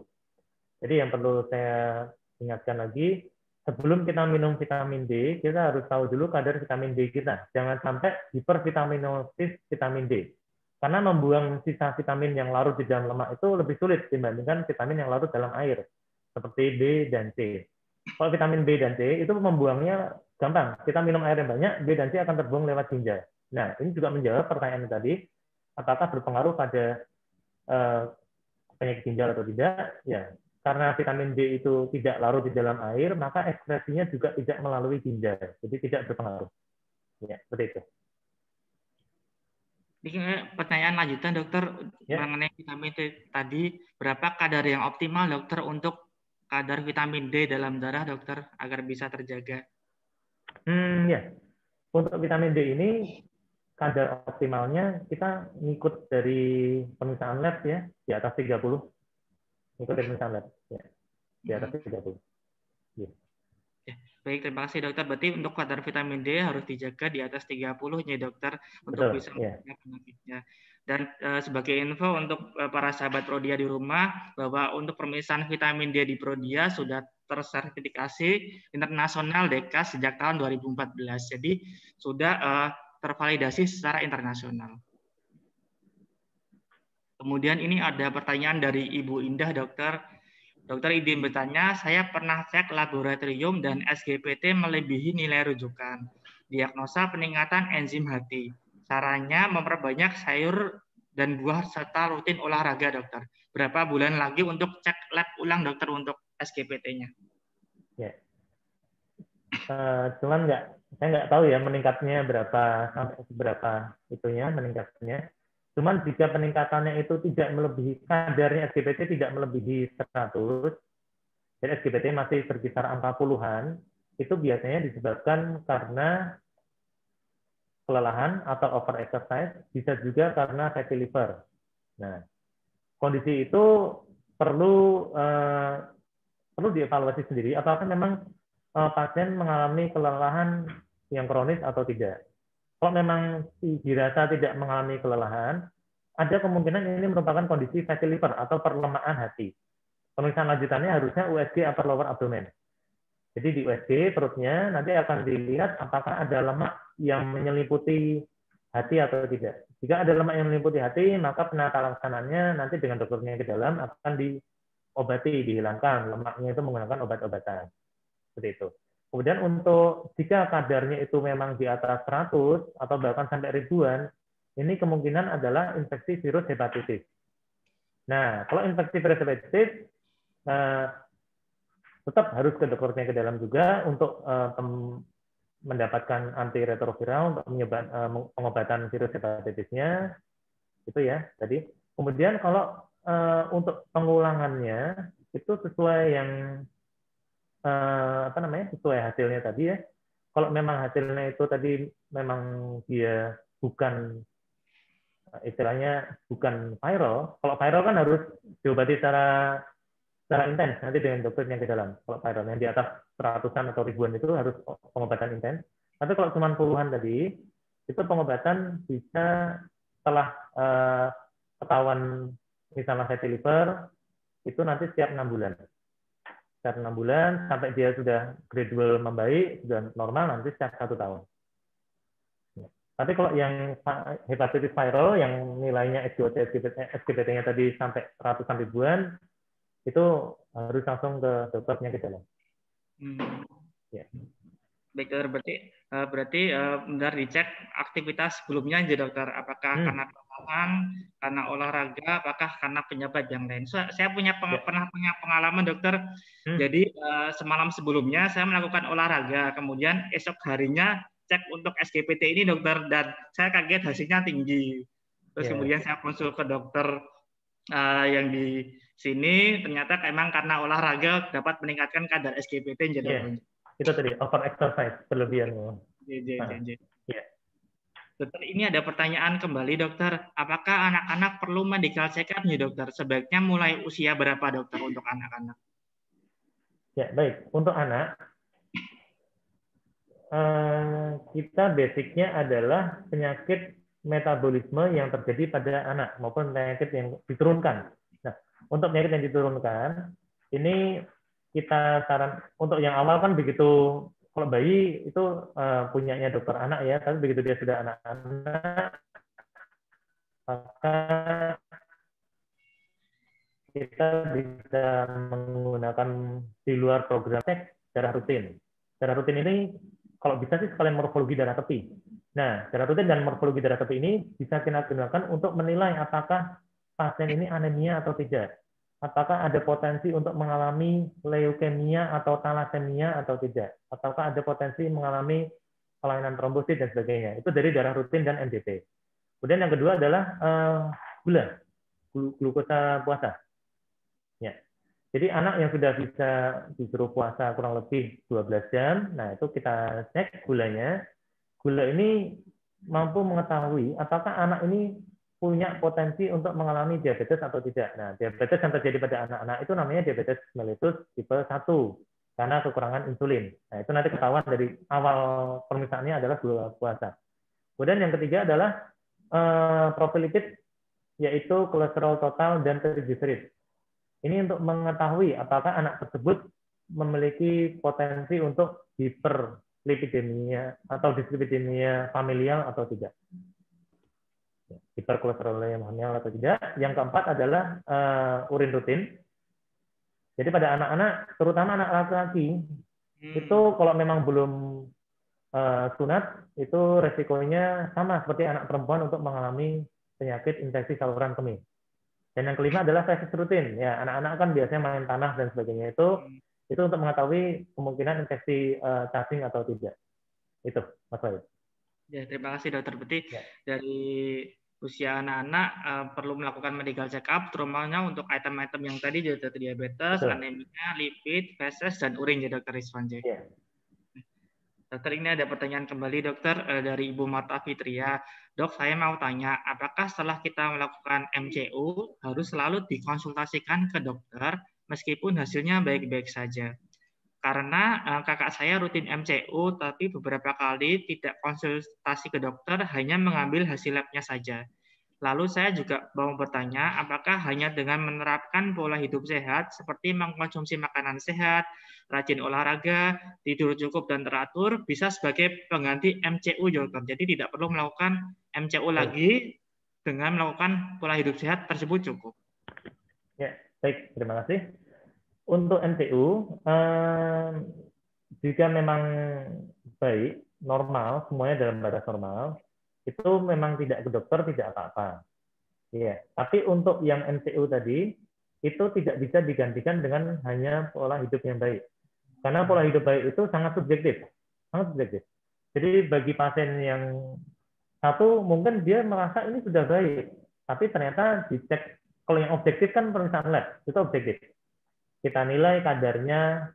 Speaker 4: Jadi yang perlu saya ingatkan lagi, sebelum kita minum vitamin D, kita harus tahu dulu kadar vitamin D kita. Jangan sampai hipervitaminosis vitamin D. Karena membuang sisa vitamin yang larut di dalam lemak itu lebih sulit dibandingkan vitamin yang larut dalam air, seperti B dan C. Kalau vitamin B dan C itu membuangnya gampang. Kita minum air yang banyak, B dan C akan terbuang lewat ginjal. Nah, ini juga menjawab pertanyaan tadi, apakah berpengaruh pada penyakit ginjal atau tidak? Ya, karena vitamin D itu tidak larut di dalam air, maka ekspresinya juga tidak melalui ginjal, jadi tidak berpengaruh. Ya, seperti itu.
Speaker 3: Ini pertanyaan lanjutan dokter mengenai vitamin D tadi, berapa kadar yang optimal dokter untuk kadar vitamin D dalam darah dokter agar bisa terjaga?
Speaker 4: Ya, untuk vitamin D ini kadar optimalnya kita ngikut dari pemisahan lab ya, di atas 30. Ikut pemisahan lab ya, di atas 30. Ya.
Speaker 3: Baik, terima kasih dokter. Berarti untuk kadar vitamin D harus dijaga di atas 30 ya dokter untuk bisa mencegah penyakitnya. Dan sebagai info untuk para sahabat Prodia di rumah, bahwa untuk pemisahan vitamin D di Prodia sudah tersertifikasi internasional DEKA sejak tahun 2014. Jadi sudah tervalidasi secara internasional. Kemudian ini ada pertanyaan dari Ibu Indah dokter. Dokter izin bertanya, saya pernah cek laboratorium dan SGPT melebihi nilai rujukan. Diagnosa peningkatan enzim hati. Sarannya memperbanyak sayur dan buah serta rutin olahraga, dokter. Berapa bulan lagi untuk cek lab ulang, dokter, untuk SGPT-nya?
Speaker 4: Ya. Cuman saya nggak tahu ya meningkatnya berapa sampai berapa itunya meningkatnya. Cuman jika peningkatannya itu tidak melebihi, kadarnya SGPT tidak melebihi 100, jadi SGPT masih berkisar angka puluhan, itu biasanya disebabkan karena kelelahan atau over exercise, bisa juga karena fatty liver. Nah, kondisi itu perlu dievaluasi sendiri apakah memang pasien mengalami kelelahan yang kronis atau tidak. Kalau memang dirasa tidak mengalami kelelahan, ada kemungkinan ini merupakan kondisi fatty liver atau perlemahan hati. Pemeriksaan lanjutannya harusnya USG upper lower abdomen. Jadi di USG perutnya nanti akan dilihat apakah ada lemak yang menyeliputi hati atau tidak. Jika ada lemak yang menyeliputi hati, maka penata laksananya nanti dengan dokternya ke dalam akan diobati, dihilangkan lemaknya itu menggunakan obat-obatan. Seperti itu. Kemudian untuk jika kadarnya itu memang di atas 100 atau bahkan sampai ribuan, ini kemungkinan adalah infeksi virus hepatitis. Nah, kalau infeksi virus hepatitis, tetap harus ke dokternya ke dalam juga untuk mendapatkan antiretroviral untuk pengobatan virus hepatitisnya. Itu ya tadi. Kemudian kalau untuk pengulangannya itu sesuai yang sesuai hasilnya tadi ya. Kalau memang hasilnya itu tadi memang dia bukan istilahnya bukan viral. Kalau viral kan harus diobati secara intens nanti dengan dokternya ke dalam. Kalau viral yang di atas ratusan atau ribuan itu harus pengobatan intens. Tapi kalau cuma puluhan tadi itu pengobatan bisa setelah ketahuan misalnya fatty liver itu nanti setiap 6 bulan. Setiap 6 bulan sampai dia sudah gradual membaik, sudah normal nanti setiap 1 tahun. Tapi kalau yang hepatitis viral yang nilainya SGOT, SGPT-nya tadi sampai ratusan ribuan, itu harus langsung ke dokternya ke dalam. Ya.
Speaker 3: Baik dokter, berarti benar dicek aktivitas sebelumnya aja dokter, apakah karena kelelahan, karena olahraga, apakah karena penyebab yang lain. Saya pernah punya pengalaman dokter, jadi semalam sebelumnya saya melakukan olahraga, kemudian esok harinya cek untuk SGPT ini dokter, dan saya kaget hasilnya tinggi. Terus kemudian saya konsul ke dokter yang di sini, ternyata memang karena olahraga dapat meningkatkan kadar SGPT.
Speaker 4: Itu tadi over exercise berlebihan.
Speaker 3: Dokter, ini ada pertanyaan kembali dokter, apakah anak-anak perlu medical check-up nih dokter? Sebaiknya mulai usia berapa dokter untuk anak-anak?
Speaker 4: Ya baik, untuk anak kita basicnya adalah penyakit metabolisme yang terjadi pada anak maupun penyakit yang diturunkan. Nah, untuk penyakit yang diturunkan ini kita saran untuk yang awal kan begitu, kalau bayi itu punyanya dokter anak ya, tapi begitu dia sudah anak-anak maka kita bisa menggunakan di luar program cek darah rutin. Darah rutin ini kalau bisa sih sekalian morfologi darah tepi. Nah, darah rutin dan morfologi darah tepi ini bisa kita gunakan untuk menilai apakah pasien ini anemia atau tidak. Apakah ada potensi untuk mengalami leukemia atau talasemia atau tidak? Ataukah ada potensi mengalami kelainan trombosit dan sebagainya? Itu dari darah rutin dan NDT. Kemudian yang kedua adalah glukosa puasa. Ya. Jadi anak yang sudah bisa disuruh puasa kurang lebih 12 jam, nah itu kita cek gulanya. Gula ini mampu mengetahui apakah anak ini punya potensi untuk mengalami diabetes atau tidak. Nah, diabetes yang terjadi pada anak-anak itu namanya diabetes mellitus tipe 1 karena kekurangan insulin. Nah, itu nanti ketahuan dari awal pemeriksaannya adalah gula puasa. Kemudian yang ketiga adalah profil lipid, yaitu kolesterol total dan trigliserid. Ini untuk mengetahui apakah anak tersebut memiliki potensi untuk hiperlipidemia atau dislipidemia familial atau tidak. Hiperkolesterolemia familial atau tidak. Yang keempat adalah urin rutin. Jadi pada anak-anak, terutama anak laki-laki, itu kalau memang belum sunat, itu resikonya sama seperti anak perempuan untuk mengalami penyakit infeksi saluran kemih. Dan yang kelima adalah fesis rutin. Ya, anak-anak kan biasanya main tanah dan sebagainya itu untuk mengetahui kemungkinan infeksi cacing atau tidak. Itu, Mas Wahid.
Speaker 3: Ya, terima kasih dokter. Berarti dari usia anak-anak perlu melakukan medical check-up, terutamanya untuk item-item yang tadi, dokter, diabetes, anemia, lipid, feses, dan urin ya dokter Rizwan.
Speaker 4: Ya.
Speaker 3: Dokter, ini ada pertanyaan kembali, dokter, dari Ibu Marta Fitria. Dok, saya mau tanya, apakah setelah kita melakukan MCU harus selalu dikonsultasikan ke dokter meskipun hasilnya baik-baik saja? Karena kakak saya rutin MCU, tapi beberapa kali tidak konsultasi ke dokter, hanya mengambil hasil labnya saja. Lalu saya juga mau bertanya, apakah hanya dengan menerapkan pola hidup sehat seperti mengkonsumsi makanan sehat, rajin olahraga, tidur cukup dan teratur bisa sebagai pengganti MCU, dokter. Jadi tidak perlu melakukan MCU lagi, dengan melakukan pola hidup sehat tersebut cukup.
Speaker 4: Ya, baik, terima kasih. Untuk MCU, jika memang baik, normal, semuanya dalam batas normal, itu memang tidak ke dokter, tidak apa-apa. Ya, tapi untuk yang MCU tadi, itu tidak bisa digantikan dengan hanya pola hidup yang baik. Karena pola hidup baik itu sangat subjektif. Sangat subjektif. Jadi bagi pasien yang satu, mungkin dia merasa ini sudah baik, tapi ternyata dicek, kalau yang objektif kan pemeriksaan lab, itu objektif. Kita nilai kadarnya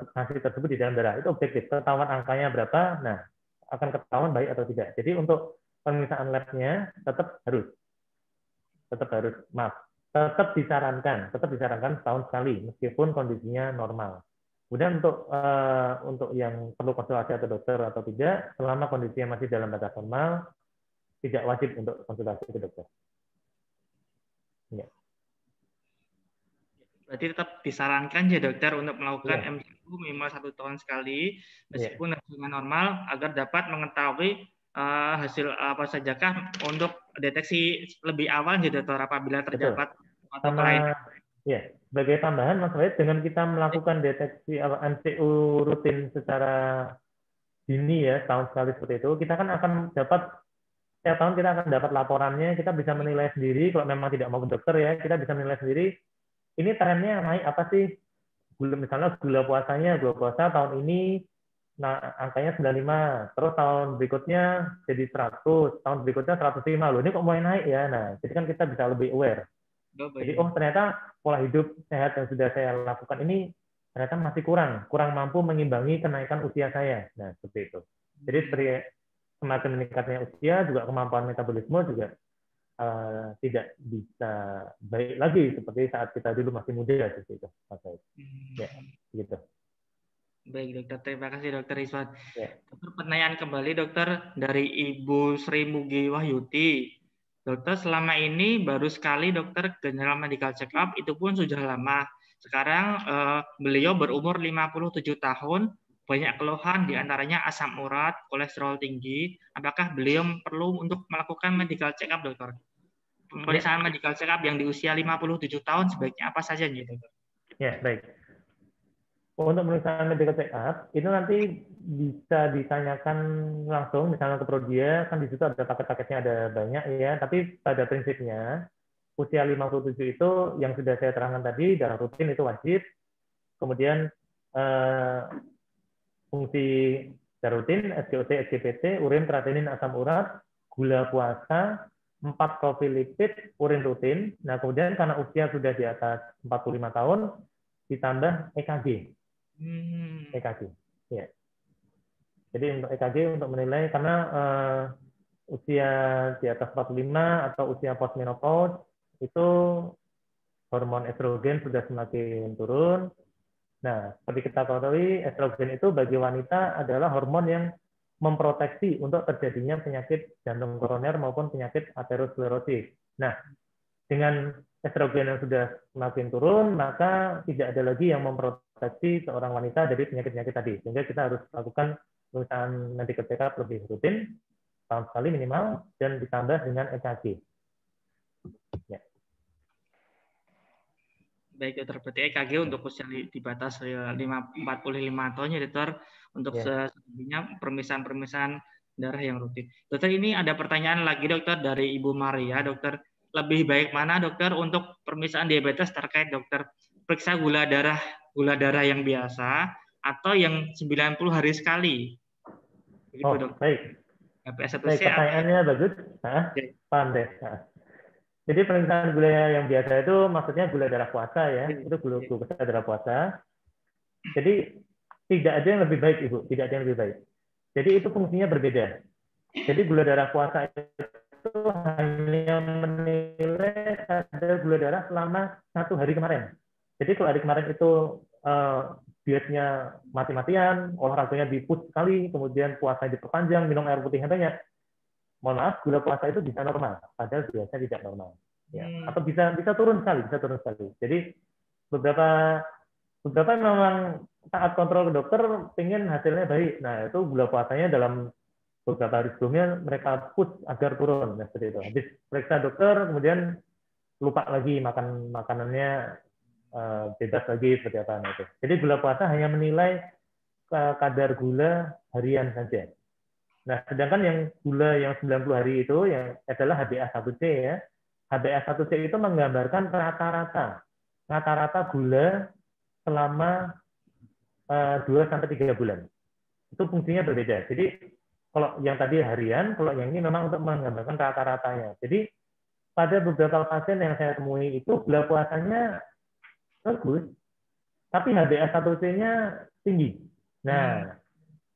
Speaker 4: substansi tersebut di dalam darah, itu objektif. Ketahuan angkanya berapa, nah akan ketahuan baik atau tidak. Jadi untuk pemeriksaan labnya tetap disarankan setahun sekali meskipun kondisinya normal. Kemudian untuk yang perlu konsultasi atau dokter atau tidak, selama kondisinya masih dalam batas normal, tidak wajib untuk konsultasi ke dokter. Ya.
Speaker 3: Berarti tetap disarankan ya dokter untuk melakukan MCU minimal 1 tahun sekali meskipun hasilnya normal agar dapat mengetahui hasil apa sajakah untuk deteksi lebih awal ya dokter apabila terdapat suatu kelainan.
Speaker 4: Ya, sebagai tambahan Mas Wahid, dengan kita melakukan deteksi MCU rutin secara dini ya, tahun sekali seperti itu, kita kan akan dapat setiap tahun kita akan dapat laporannya, kita bisa menilai sendiri kalau memang tidak mau ke dokter ya, kita bisa menilai sendiri ini trennya naik apa sih? Misalnya gula puasa tahun ini nah angkanya 95, terus tahun berikutnya jadi 100, tahun berikutnya 105 loh. Ini kok mulai naik ya. Nah, jadi kan kita bisa lebih aware. Jadi ternyata pola hidup sehat yang sudah saya lakukan ini ternyata masih kurang mampu mengimbangi kenaikan usia saya. Nah, seperti itu. Jadi seperti semakin meningkatnya usia juga kemampuan metabolisme juga tidak bisa baik lagi seperti saat kita dulu masih muda seperti itu. Ya, gitu.
Speaker 3: Baik dokter, terima kasih dokter Rizwan. Dokter, pertanyaan kembali dokter dari Ibu Sri Mugi Wahyuti. Dokter, selama ini baru sekali dokter general medical check up, itu pun sudah lama. Sekarang beliau berumur 57 tahun, banyak keluhan diantaranya asam urat, kolesterol tinggi. Apakah beliau perlu untuk melakukan medical check up dokter? Pemeriksaan medical check up yang di usia 57 tahun sebaiknya apa saja nih dokter?
Speaker 4: Ya, baik. Untuk pemeriksaan medical check up itu nanti bisa ditanyakan langsung misalnya ke Prodia, kan di situ ada paket-paketnya ada banyak ya, tapi pada prinsipnya usia 57 itu yang sudah saya terangkan tadi, darah rutin itu wajib. Kemudian fungsi darah rutin, SGOT, SGPT, urin, kreatinin, asam urat, gula puasa, 4 profil lipid, urin rutin. Nah, kemudian karena usia sudah di atas 45 tahun ditambah EKG. EKG, ya. Jadi untuk EKG untuk menilai karena usia di atas 45 atau usia postmenopause itu hormon estrogen sudah semakin turun. Nah, seperti kita ketahui, estrogen itu bagi wanita adalah hormon yang memproteksi untuk terjadinya penyakit jantung koroner maupun penyakit aterosklerosis. Nah, dengan estrogen yang sudah semakin turun, maka tidak ada lagi yang memproteksi seorang wanita dari penyakit-penyakit tadi. Sehingga kita harus lakukan pemeriksaan medical check up lebih rutin, tahun sekali minimal, dan ditambah dengan EKG. Ya.
Speaker 3: Baik dokter, berarti EKG untuk usia di batas 45 tahun ya dokter, untuk selebihnya pemeriksaan darah yang rutin. Dokter, ini ada pertanyaan lagi dokter dari Ibu Maria, dokter. Lebih baik mana dokter untuk pemeriksaan diabetes terkait dokter periksa gula darah yang biasa atau yang 90 hari sekali? Begitu, dokter.
Speaker 4: Baik. Baik, pertanyaannya bagus. Paham deh. Jadi pemeriksaan gula yang biasa itu maksudnya gula darah puasa ya, itu glukosa darah puasa. Jadi tidak ada yang lebih baik Ibu, tidak ada yang lebih baik. Jadi itu fungsinya berbeda. Jadi gula darah puasa itu hanya menilai kadar gula darah selama 1 hari kemarin. Jadi kalau hari kemarin itu dietnya mati-matian, olahraganya di-push sekali, kemudian puasa diperpanjang, minum air putih banyak, mohon maaf, gula puasa itu bisa normal, padahal biasanya tidak normal. Ya. Atau bisa turun sekali, Jadi beberapa memang saat kontrol ke dokter pengen hasilnya baik. Nah, itu gula puasanya dalam beberapa hari sebelumnya mereka push agar turun. Nah, seperti itu. Habis periksa dokter, kemudian lupa lagi makan makanannya bebas lagi seperti apa. Nah, itu. Jadi gula puasa hanya menilai kadar gula harian saja. Nah, sedangkan yang gula yang 90 hari itu yang adalah HbA1c ya. HbA1c itu menggambarkan rata-rata gula selama 2-3 bulan. Itu fungsinya berbeda. Jadi kalau yang tadi harian, kalau yang ini memang untuk menggambarkan rata-ratanya. Jadi pada beberapa pasien yang saya temui itu gula puasanya bagus, tapi HbA1c-nya tinggi. Nah,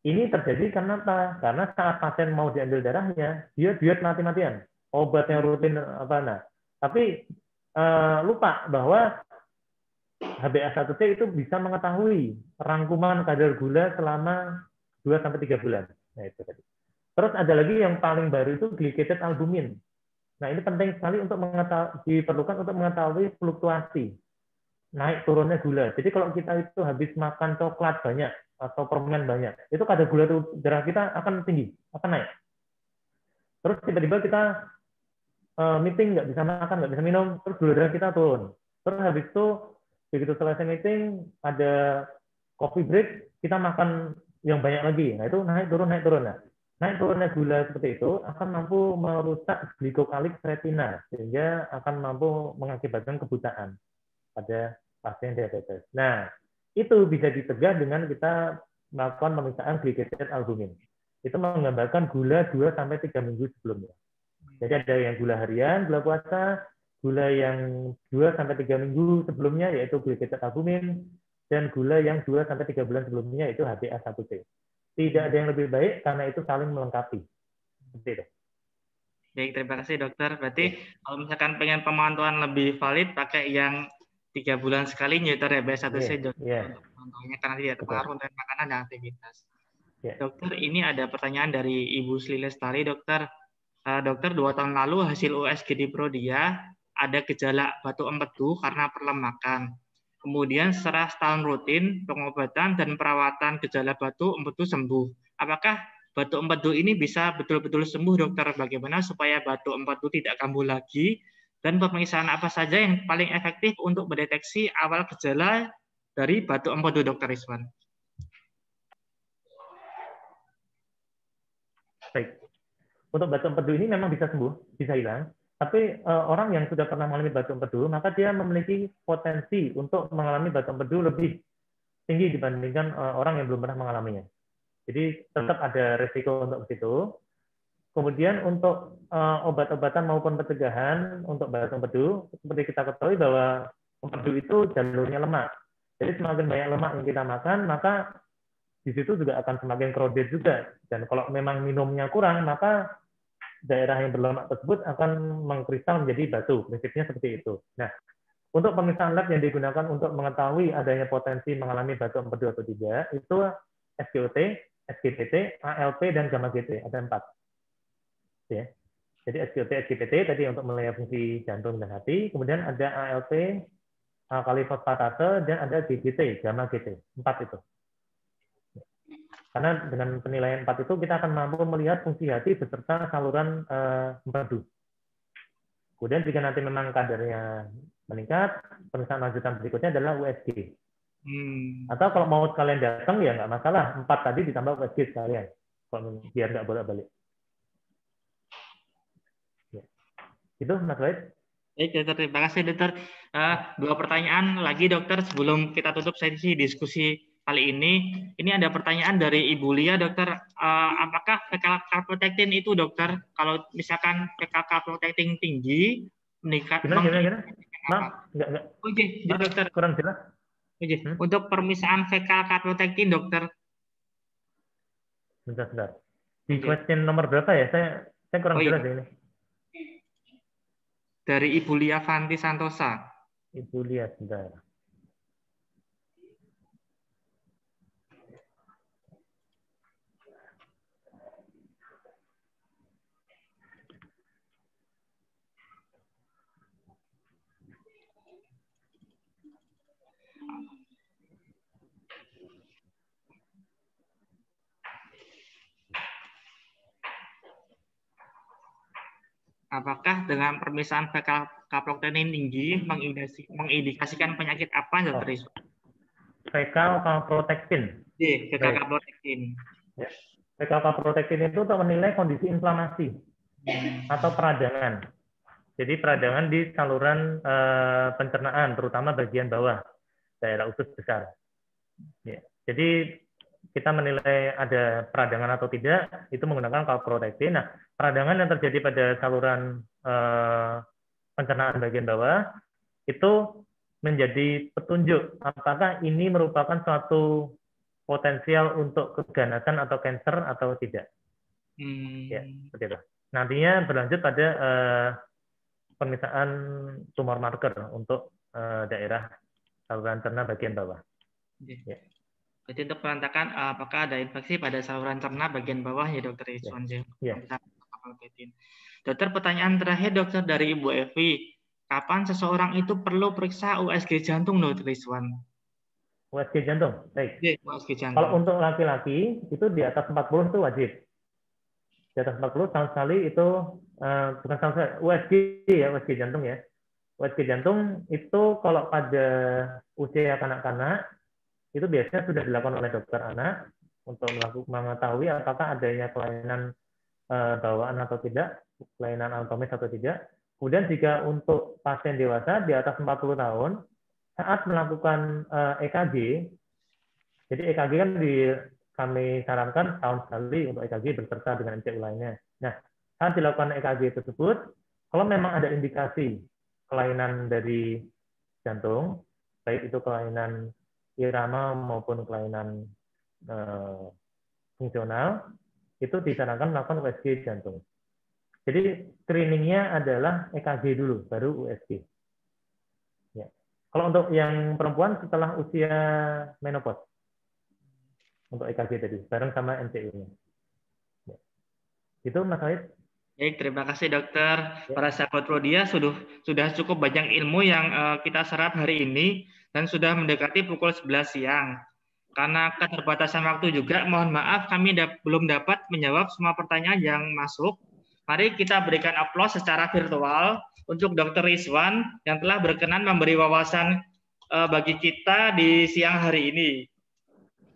Speaker 4: ini terjadi karena apa? Karena saat pasien mau diambil darahnya, dia diet mati-matian, obatnya rutin apa nah. Tapi lupa bahwa HbA1c itu bisa mengetahui rangkuman kadar gula selama 2-3 bulan. Nah, itu tadi. Terus ada lagi yang paling baru itu glycated albumin. Nah, ini penting sekali untuk diperlukan untuk mengetahui fluktuasi naik turunnya gula. Jadi kalau kita itu habis makan coklat banyak atau permen banyak, itu kadar gula darah kita akan tinggi, akan naik. Terus tiba-tiba kita meeting nggak bisa makan, nggak bisa minum, terus gula darah kita turun. Terus habis itu begitu selesai meeting ada coffee break, kita makan yang banyak lagi. Nah, itu naik turun. Nah, naik turunnya gula seperti itu akan mampu merusak glycocalyx retina sehingga akan mampu mengakibatkan kebutaan pada pasien diabetes. Nah, itu bisa dicegah dengan kita melakukan pemeriksaan glycated albumin. Itu menggambarkan gula 2-3 minggu sebelumnya. Jadi ada yang gula harian, gula puasa, gula yang 2-3 minggu sebelumnya yaitu glycated albumin, dan gula yang 2-3 bulan sebelumnya yaitu HbA1c. Tidak ada yang lebih baik karena itu saling melengkapi. Seperti itu.
Speaker 3: Baik, terima kasih dokter. Berarti kalau misalkan pengen pemantauan lebih valid, pakai yang 3 bulan sekali nyetor HbA1c untuk pemantauannya karena tidak terpengaruh dengan makanan dan aktivitas. Dokter, ini ada pertanyaan dari Ibu Sri Lestari, dokter. Dokter, 2 tahun lalu hasil USG di Prodia ada gejala batuk empedu karena perlemakan. Kemudian setelah setahun rutin pengobatan dan perawatan gejala batuk empedu sembuh. Apakah batuk empedu ini bisa betul-betul sembuh, dokter? Bagaimana supaya batuk empedu tidak kambuh lagi? Dan pemeriksaan apa saja yang paling efektif untuk mendeteksi awal gejala dari batuk empedu, dokter Rizwan?
Speaker 4: Baik. Untuk batuk empedu ini memang bisa sembuh, bisa hilang. Tapi orang yang sudah pernah mengalami batuk empedu, maka dia memiliki potensi untuk mengalami batuk empedu lebih tinggi dibandingkan orang yang belum pernah mengalaminya. Jadi tetap ada risiko untuk itu. Kemudian untuk obat-obatan maupun pencegahan untuk batuk empedu, seperti kita ketahui bahwa empedu itu jalurnya lemak. Jadi semakin banyak lemak yang kita makan, maka di situ juga akan semakin crowded juga. Dan kalau memang minumnya kurang, maka daerah yang berlemak tersebut akan mengkristal menjadi batu. Prinsipnya seperti itu. Nah, untuk pemeriksaan lab yang digunakan untuk mengetahui adanya potensi mengalami batuk empedu atau tidak, itu SGOT, SGPT, ALP, dan gamma GT. Ada 4. Ya. Jadi SGOT, SGPT tadi untuk menilai fungsi jantung dan hati. Kemudian ada ALP, alkali fosfatase, dan ada GGT, gamma GT. 4 itu. Karena dengan penilaian 4 itu kita akan mampu melihat fungsi hati beserta saluran empedu. Kemudian jika nanti memang kadarnya meningkat, pemeriksaan lanjutan berikutnya adalah USG. Atau kalau mau kalian datang ya nggak masalah, 4 tadi ditambah USG sekalian, biar nggak bolak-balik. Ya. Itu Mas Wahid.
Speaker 3: Baik, dokter. Terima kasih, dokter. 2 pertanyaan lagi, dokter, sebelum kita tutup sesi diskusi kali ini. Ini ada pertanyaan dari Ibu Lia, dokter. Apakah fecal calprotectin itu, dokter, kalau misalkan fecal calprotectin tinggi, meningkat?
Speaker 4: Gimana? Maaf, enggak.
Speaker 3: Oke, dokter.
Speaker 4: Kurang jelas.
Speaker 3: Untuk permisaan fecal calprotectin, dokter.
Speaker 4: Sebentar. Di
Speaker 3: Oke.
Speaker 4: question nomor berapa ya? Saya kurang
Speaker 3: Oh, iya.
Speaker 4: jelas ini.
Speaker 3: Dari Ibu Lia Fanti Santosa.
Speaker 4: Ibu lihat sebentar.
Speaker 3: Apakah dengan permisahan beta-kaprotein tinggi mengindikasikan penyakit apa, Dr. Rizwan?
Speaker 4: Fecal calprotectin.
Speaker 3: D. Beta-kaprotein.
Speaker 4: Ya. Fecal calprotectin itu untuk menilai kondisi inflamasi atau peradangan. Jadi peradangan di saluran pencernaan, terutama bagian bawah, daerah usus besar. Ya. Jadi kita menilai ada peradangan atau tidak itu menggunakan calprotectin. Nah, peradangan yang terjadi pada saluran pencernaan bagian bawah itu menjadi petunjuk apakah ini merupakan suatu potensial untuk keganasan atau kanker atau tidak. Ya, seperti itu. Nantinya berlanjut pada pemisahan tumor marker untuk daerah saluran cerna bagian bawah. Ya.
Speaker 3: Jadi untuk menentukan apakah ada infeksi pada saluran cerna bagian bawah ya, Dokter Rizwan.
Speaker 4: Ya.
Speaker 3: Dokter, pertanyaan terakhir Dokter dari Ibu Evi. Kapan seseorang itu perlu periksa USG jantung, Dokter Rizwan?
Speaker 4: USG jantung, baik.
Speaker 3: Ya, USG jantung.
Speaker 4: Kalau untuk laki-laki itu di atas 40 itu wajib. Di atas 40 tahun sekali itu bukan tahun sekali, USG ya, USG jantung ya. USG jantung itu kalau pada usia kanak-kanak itu biasanya sudah dilakukan oleh dokter anak untuk mengetahui apakah adanya kelainan bawaan atau tidak, kelainan anatomis atau tidak. Kemudian jika untuk pasien dewasa di atas 40 tahun, saat melakukan EKG, jadi EKG kan kami sarankan tahun sekali untuk EKG beserta dengan MCU lainnya. Nah, saat dilakukan EKG tersebut, kalau memang ada indikasi kelainan dari jantung, baik itu kelainan irama maupun kelainan fungsional, itu disarankan melakukan USG jantung. Jadi screeningnya adalah EKG dulu, baru USG. Ya. Kalau untuk yang perempuan setelah usia menopause, untuk EKG tadi, bareng sama MCU-nya. Ya. Itu Mas Said.
Speaker 3: Baik, terima kasih Dokter. Para sahabat Prodia sudah cukup banyak ilmu yang kita serap hari ini dan sudah mendekati pukul 11 siang. Karena keterbatasan waktu juga, mohon maaf kami belum dapat menjawab semua pertanyaan yang masuk. Mari kita berikan aplaus secara virtual untuk Dr. Rizwan yang telah berkenan memberi wawasan bagi kita di siang hari ini.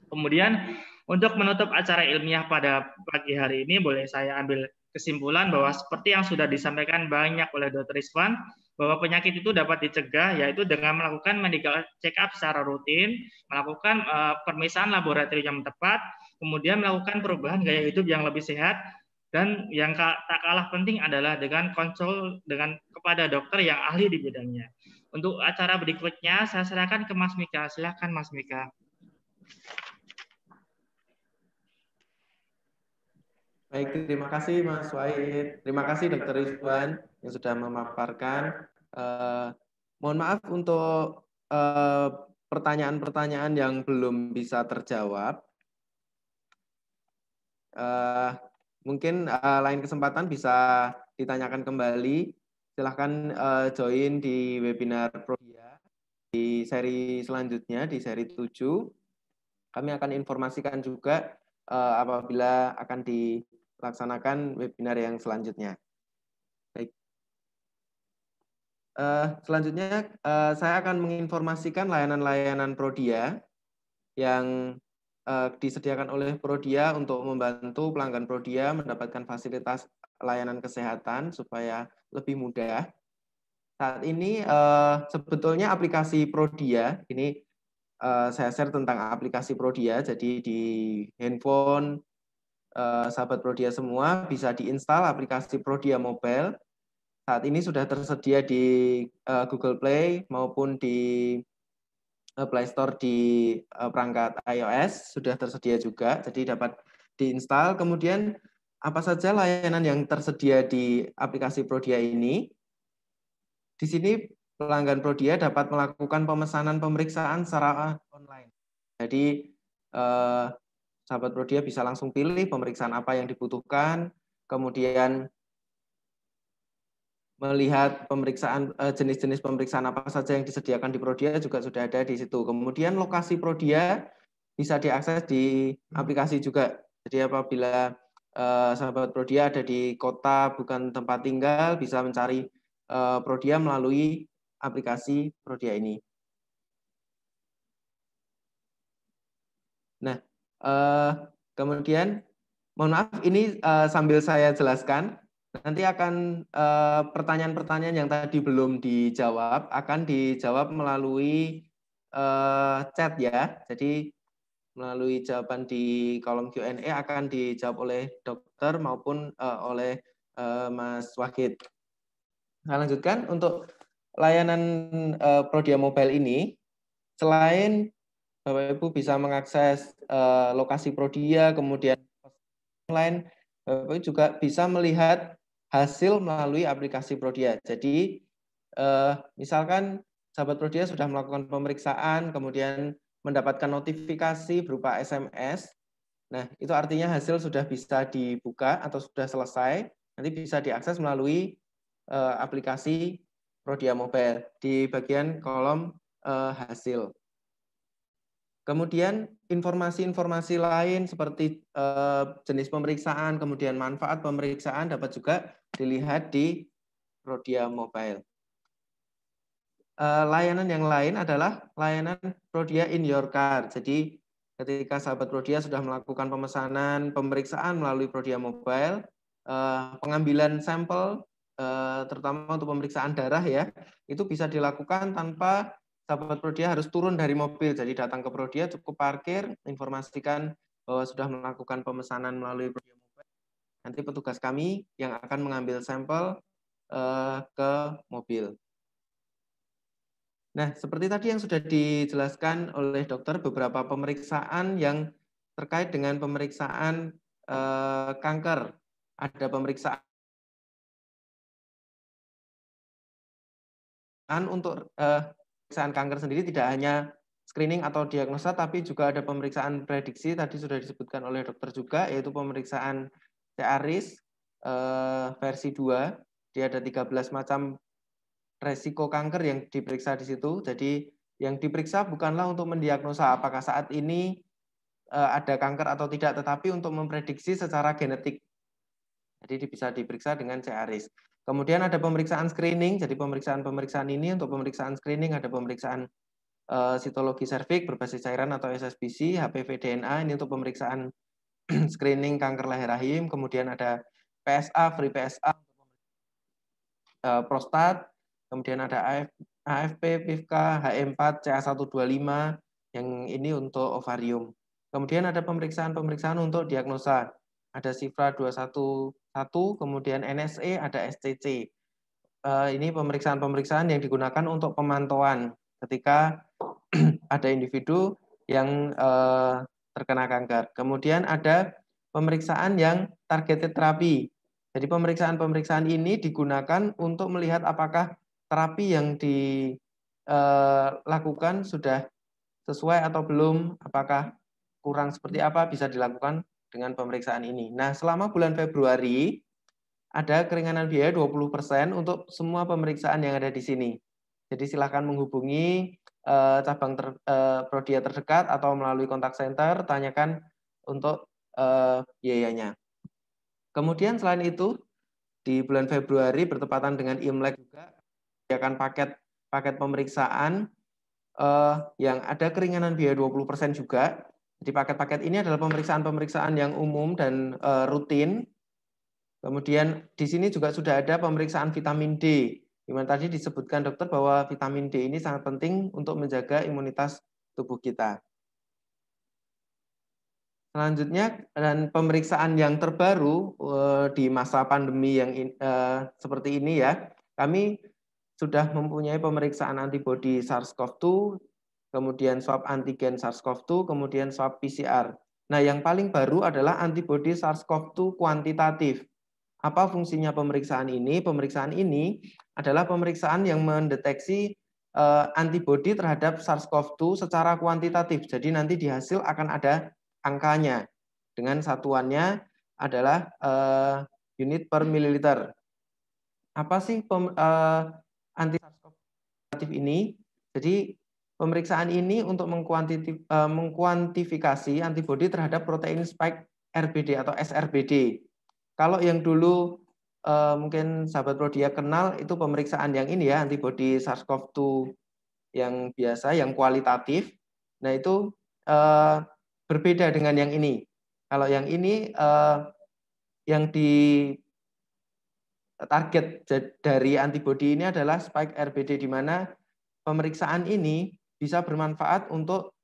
Speaker 3: Kemudian untuk menutup acara ilmiah pada pagi hari ini, boleh saya ambil kesimpulan bahwa seperti yang sudah disampaikan banyak oleh Dr. Rizwan, bahwa penyakit itu dapat dicegah yaitu dengan melakukan medical check up secara rutin, melakukan pemisahan laboratorium yang tepat, kemudian melakukan perubahan gaya hidup yang lebih sehat, dan yang tak kalah penting adalah dengan konsul kepada dokter yang ahli di bidangnya. Untuk acara berikutnya saya serahkan ke Mas Mika. Silakan Mas Mika.
Speaker 1: Baik, terima kasih Mas Wahid. Terima kasih Dr. Rizwan yang sudah memaparkan. Mohon maaf untuk pertanyaan-pertanyaan yang belum bisa terjawab. Mungkin lain kesempatan bisa ditanyakan kembali. Silahkan join di webinar Prodia di seri selanjutnya, di seri 7. Kami akan informasikan juga apabila akan dilaksanakan webinar yang selanjutnya. Baik. Selanjutnya saya akan menginformasikan layanan-layanan Prodia yang disediakan oleh Prodia untuk membantu pelanggan Prodia mendapatkan fasilitas layanan kesehatan supaya lebih mudah. Saat ini sebetulnya aplikasi Prodia, ini saya share tentang aplikasi Prodia, jadi di handphone sahabat Prodia semua bisa diinstal aplikasi Prodia Mobile. Saat ini sudah tersedia di Google Play maupun di Play Store di perangkat iOS sudah tersedia juga, jadi dapat diinstal. Kemudian apa saja layanan yang tersedia di aplikasi Prodia ini? Di sini pelanggan Prodia dapat melakukan pemesanan pemeriksaan secara online. Jadi sahabat Prodia bisa langsung pilih pemeriksaan apa yang dibutuhkan, kemudian melihat pemeriksaan jenis-jenis pemeriksaan apa saja yang disediakan di Prodia juga sudah ada di situ. Kemudian lokasi Prodia bisa diakses di aplikasi juga. Jadi apabila sahabat Prodia ada di kota bukan tempat tinggal, bisa mencari Prodia melalui aplikasi Prodia ini. Nah, kemudian mohon maaf ini sambil saya jelaskan. Nanti akan pertanyaan-pertanyaan yang tadi belum dijawab akan dijawab melalui chat ya. Jadi melalui jawaban di kolom Q&A akan dijawab oleh dokter maupun oleh Mas Wahid. Nah, lanjutkan untuk layanan Prodia Mobile ini, selain Bapak Ibu bisa mengakses lokasi Prodia, kemudian online, Bapak Ibu juga bisa melihat hasil melalui aplikasi Prodia. Jadi misalkan sahabat Prodia sudah melakukan pemeriksaan, kemudian mendapatkan notifikasi berupa SMS. Nah, itu artinya hasil sudah bisa dibuka atau sudah selesai. Nanti bisa diakses melalui aplikasi Prodia Mobile di bagian kolom hasil. Kemudian informasi-informasi lain seperti jenis pemeriksaan, kemudian manfaat pemeriksaan dapat juga dilihat di Prodia Mobile. Layanan yang lain adalah layanan Prodia in your car. Jadi ketika sahabat Prodia sudah melakukan pemesanan pemeriksaan melalui Prodia Mobile, pengambilan sampel terutama untuk pemeriksaan darah ya, itu bisa dilakukan tanpa sahabat Prodia harus turun dari mobil. Jadi datang ke Prodia, cukup parkir, informasikan bahwa sudah melakukan pemesanan melalui Prodia Mobile. Nanti petugas kami yang akan mengambil sampel ke mobil. Nah, seperti tadi yang sudah dijelaskan oleh dokter, beberapa pemeriksaan yang terkait dengan pemeriksaan kanker. Ada pemeriksaan untuk pemeriksaan kanker sendiri tidak hanya screening atau diagnosa, tapi juga ada pemeriksaan prediksi, tadi sudah disebutkan oleh dokter juga, yaitu pemeriksaan CARIS versi 2. Dia ada 13 macam resiko kanker yang diperiksa di situ. Jadi yang diperiksa bukanlah untuk mendiagnosa apakah saat ini ada kanker atau tidak, tetapi untuk memprediksi secara genetik. Jadi bisa diperiksa dengan CARIS. Kemudian ada pemeriksaan screening. Jadi pemeriksaan ini untuk pemeriksaan screening ada pemeriksaan sitologi serviks berbasis cairan atau SSBC, HPV DNA ini untuk pemeriksaan screening kanker leher rahim. Kemudian ada PSA, free PSA, prostat. Kemudian ada AFP, PIVK, HE4, CA125 yang ini untuk ovarium. Kemudian ada pemeriksaan-pemeriksaan untuk diagnosa. Ada SIFRA 211, kemudian NSE, ada SCC. Ini pemeriksaan-pemeriksaan yang digunakan untuk pemantauan ketika ada individu yang terkena kanker. Kemudian ada pemeriksaan yang targeted terapi. Jadi pemeriksaan-pemeriksaan ini digunakan untuk melihat apakah terapi yang dilakukan sudah sesuai atau belum, apakah kurang seperti apa, bisa dilakukan dengan pemeriksaan ini. Nah, selama bulan Februari, ada keringanan biaya 20% untuk semua pemeriksaan yang ada di sini. Jadi silakan menghubungi cabang Prodia terdekat atau melalui kontak center, tanyakan untuk biayanya. Kemudian selain itu, di bulan Februari bertepatan dengan Imlek juga disediakan paket pemeriksaan yang ada keringanan biaya 20% juga. Jadi paket-paket ini adalah pemeriksaan-pemeriksaan yang umum dan rutin. Kemudian di sini juga sudah ada pemeriksaan vitamin D. Di mana tadi disebutkan dokter bahwa vitamin D ini sangat penting untuk menjaga imunitas tubuh kita. Selanjutnya, dan pemeriksaan yang terbaru di masa pandemi yang seperti ini ya, kami sudah mempunyai pemeriksaan antibodi SARS-CoV-2, kemudian swab antigen SARS-CoV-2, kemudian swab PCR. Nah, yang paling baru adalah antibodi SARS-CoV-2 kuantitatif. Apa fungsinya pemeriksaan ini? Pemeriksaan ini adalah pemeriksaan yang mendeteksi antibodi terhadap SARS-CoV-2 secara kuantitatif. Jadi nanti di hasil akan ada angkanya. Dengan satuannya adalah unit per mililiter. Apa sih anti SARS-CoV ini? Jadi pemeriksaan ini untuk mengkuantifikasi antibodi terhadap protein spike RBD atau SRBD. Kalau yang dulu mungkin sahabat Prodia kenal itu pemeriksaan yang ini ya, antibodi SARS-CoV-2 yang biasa, yang kualitatif. Nah itu berbeda dengan yang ini. Kalau yang ini yang di target dari antibodi ini adalah spike RBD, di mana pemeriksaan ini bisa bermanfaat untuk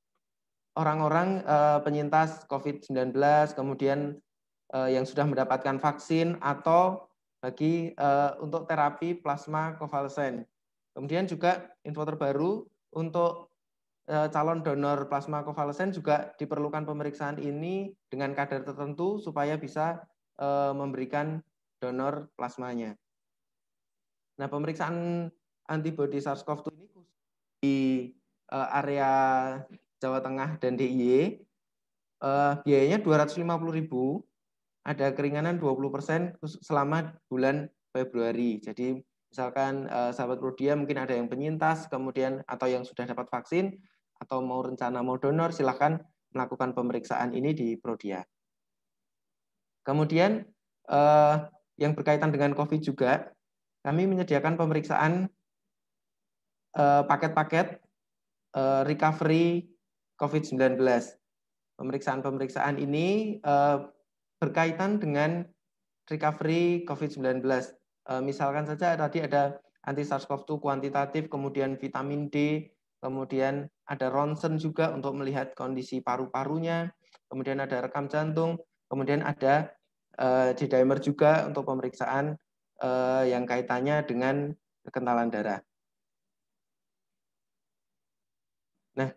Speaker 1: orang-orang penyintas COVID-19, kemudian yang sudah mendapatkan vaksin, atau bagi untuk terapi plasma konvalesen. Kemudian juga info terbaru untuk calon donor plasma konvalesen juga diperlukan pemeriksaan ini dengan kadar tertentu supaya bisa memberikan donor plasmanya. Nah, pemeriksaan antibodi SARS-CoV-2 ini di area Jawa Tengah dan DIY biayanya 250.000, ada keringanan 20% selama bulan Februari. Jadi misalkan sahabat Prodia mungkin ada yang penyintas, kemudian atau yang sudah dapat vaksin atau mau rencana mau donor, silakan melakukan pemeriksaan ini di Prodia. Kemudian yang berkaitan dengan COVID juga, kami menyediakan pemeriksaan paket-paket recovery COVID-19. Pemeriksaan-pemeriksaan ini berkaitan dengan recovery COVID-19. Misalkan saja tadi ada anti SARS-CoV-2 kuantitatif, kemudian vitamin D, kemudian ada ronsen juga untuk melihat kondisi paru-parunya, kemudian ada rekam jantung, kemudian ada D-dimer juga untuk pemeriksaan yang kaitannya dengan kekentalan darah. Nah,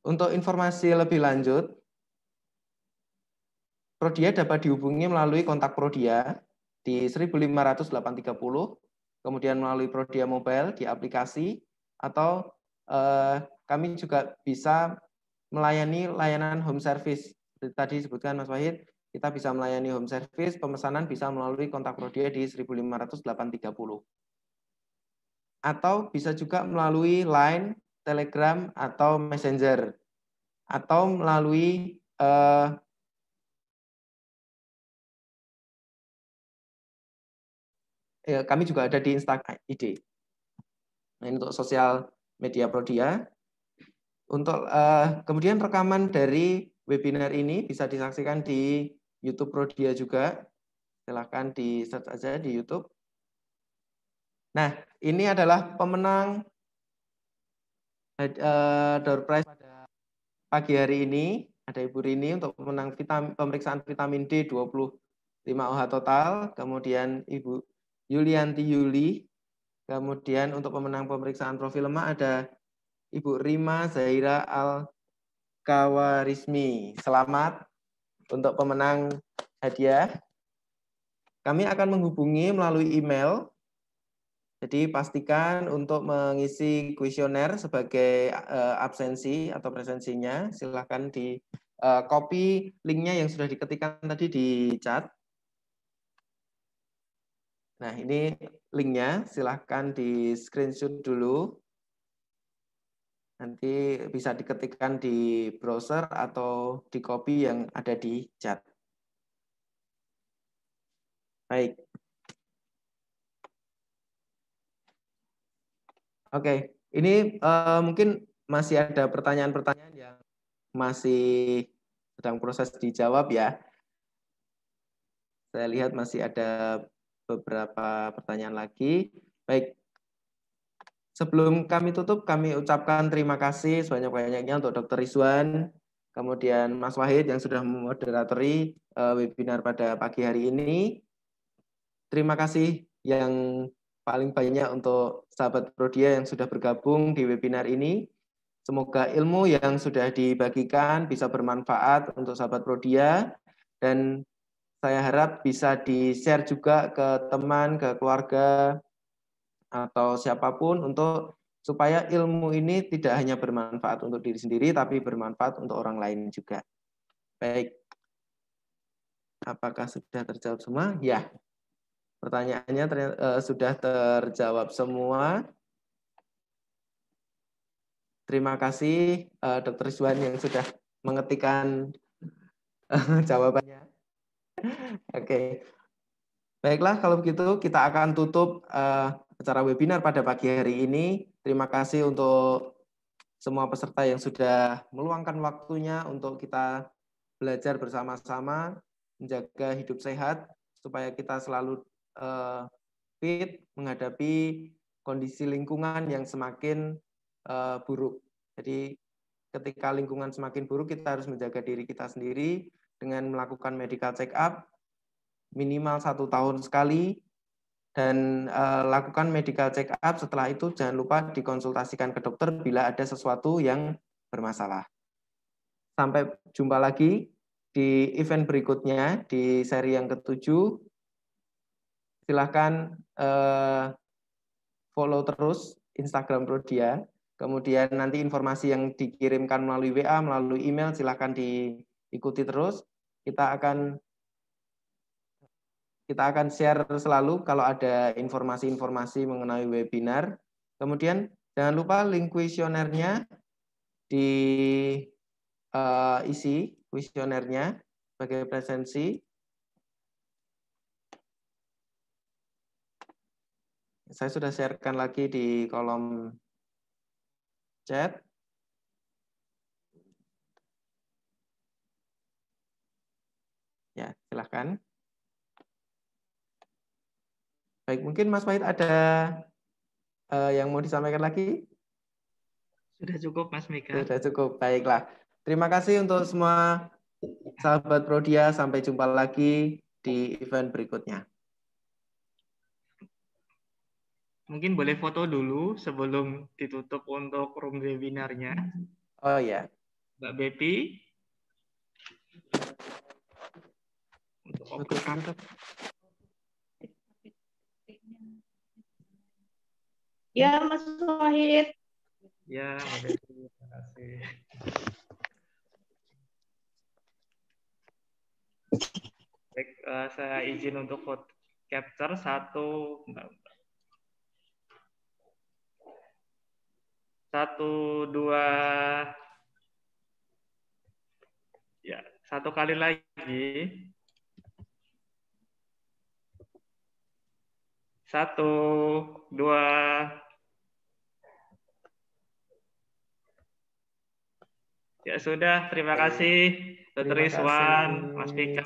Speaker 1: untuk informasi lebih lanjut, Prodia dapat dihubungi melalui kontak Prodia di 1500830, kemudian melalui Prodia Mobile di aplikasi, atau kami juga bisa melayani layanan home service. Seperti tadi disebutkan Mas Wahid, kita bisa melayani home service, pemesanan bisa melalui kontak Prodia di 1500830. Atau bisa juga melalui Line, Telegram, atau Messenger. Atau melalui kami juga ada di Instagram ID. Nah, ini untuk sosial media Prodia. Untuk kemudian rekaman dari webinar ini bisa disaksikan di YouTube Prodia juga. Silahkan di search aja di YouTube. Nah, ini adalah pemenang door prize pada pagi hari ini. Ada Ibu Rini untuk pemenang pemeriksaan vitamin D 25 OH total. Kemudian Ibu Yulianti Yuli. Kemudian untuk pemenang pemeriksaan profil lemak ada Ibu Rima Zaira Al-Kawarismi. Selamat untuk pemenang hadiah. Kami akan menghubungi melalui email. Jadi pastikan untuk mengisi kuesioner sebagai absensi atau presensinya. Silahkan di copy linknya yang sudah diketikkan tadi di chat. Nah, ini linknya, silahkan di screenshot dulu. Nanti bisa diketikkan di browser atau di copy yang ada di chat. Baik. Oke, ini mungkin masih ada pertanyaan-pertanyaan yang masih sedang proses dijawab ya. Saya lihat masih ada beberapa pertanyaan lagi. Baik, sebelum kami tutup, kami ucapkan terima kasih sebanyak-banyaknya untuk Dr. Rizwan, kemudian Mas Wahid yang sudah memoderatori webinar pada pagi hari ini. Terima kasih yang paling banyak untuk sahabat Prodia yang sudah bergabung di webinar ini. Semoga ilmu yang sudah dibagikan bisa bermanfaat untuk sahabat Prodia, dan saya harap bisa di-share juga ke teman, ke keluarga, atau siapapun supaya ilmu ini tidak hanya bermanfaat untuk diri sendiri, tapi bermanfaat untuk orang lain juga. Baik. Apakah sudah terjawab semua? Ya. Pertanyaannya sudah terjawab semua. Terima kasih Dr. Iswan yang sudah mengetikkan jawabannya. Oke. Baiklah, kalau begitu kita akan tutup acara webinar pada pagi hari ini. Terima kasih untuk semua peserta yang sudah meluangkan waktunya untuk kita belajar bersama-sama, menjaga hidup sehat, supaya kita selalu fit menghadapi kondisi lingkungan yang semakin buruk. Jadi ketika lingkungan semakin buruk, kita harus menjaga diri kita sendiri dengan melakukan medical check up minimal 1 tahun sekali, dan lakukan medical check up. Setelah itu jangan lupa dikonsultasikan ke dokter bila ada sesuatu yang bermasalah. Sampai jumpa lagi di event berikutnya di seri yang ke-7. Silahkan follow terus Instagram Prodia. Kemudian nanti informasi yang dikirimkan melalui WA, melalui email, silahkan diikuti terus. Kita akan share selalu kalau ada informasi-informasi mengenai webinar. Kemudian jangan lupa link kuesionernya isi kuesionernya sebagai presensi. Saya sudah sharekan lagi di kolom chat. Ya, silahkan. Baik, mungkin Mas Wahid ada yang mau disampaikan lagi?
Speaker 3: Sudah cukup, Mas Mika.
Speaker 1: Sudah cukup, baiklah. Terima kasih untuk semua sahabat Prodia. Sampai jumpa lagi di event berikutnya.
Speaker 3: Mungkin boleh foto dulu sebelum ditutup untuk room webinarnya.
Speaker 1: Oh ya.
Speaker 3: Mbak Bepi. Untuk
Speaker 5: ya, Mas Wahid.
Speaker 3: Ya, Mbak Bepi. Terima kasih. Baik, saya izin untuk foto capture 1, 1, 2, ya, 1 kali lagi. 1, 2. Ya sudah, terima kasih Dr. Iswan, Mas Mika.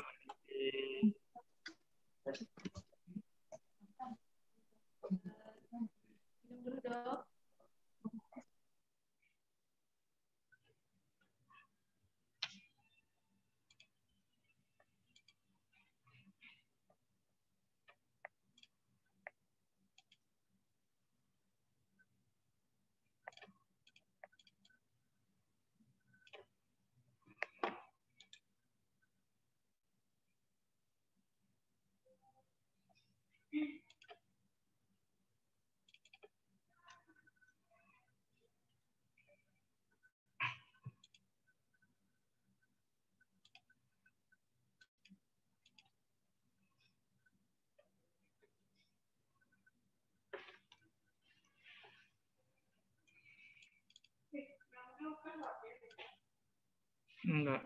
Speaker 3: Enggak.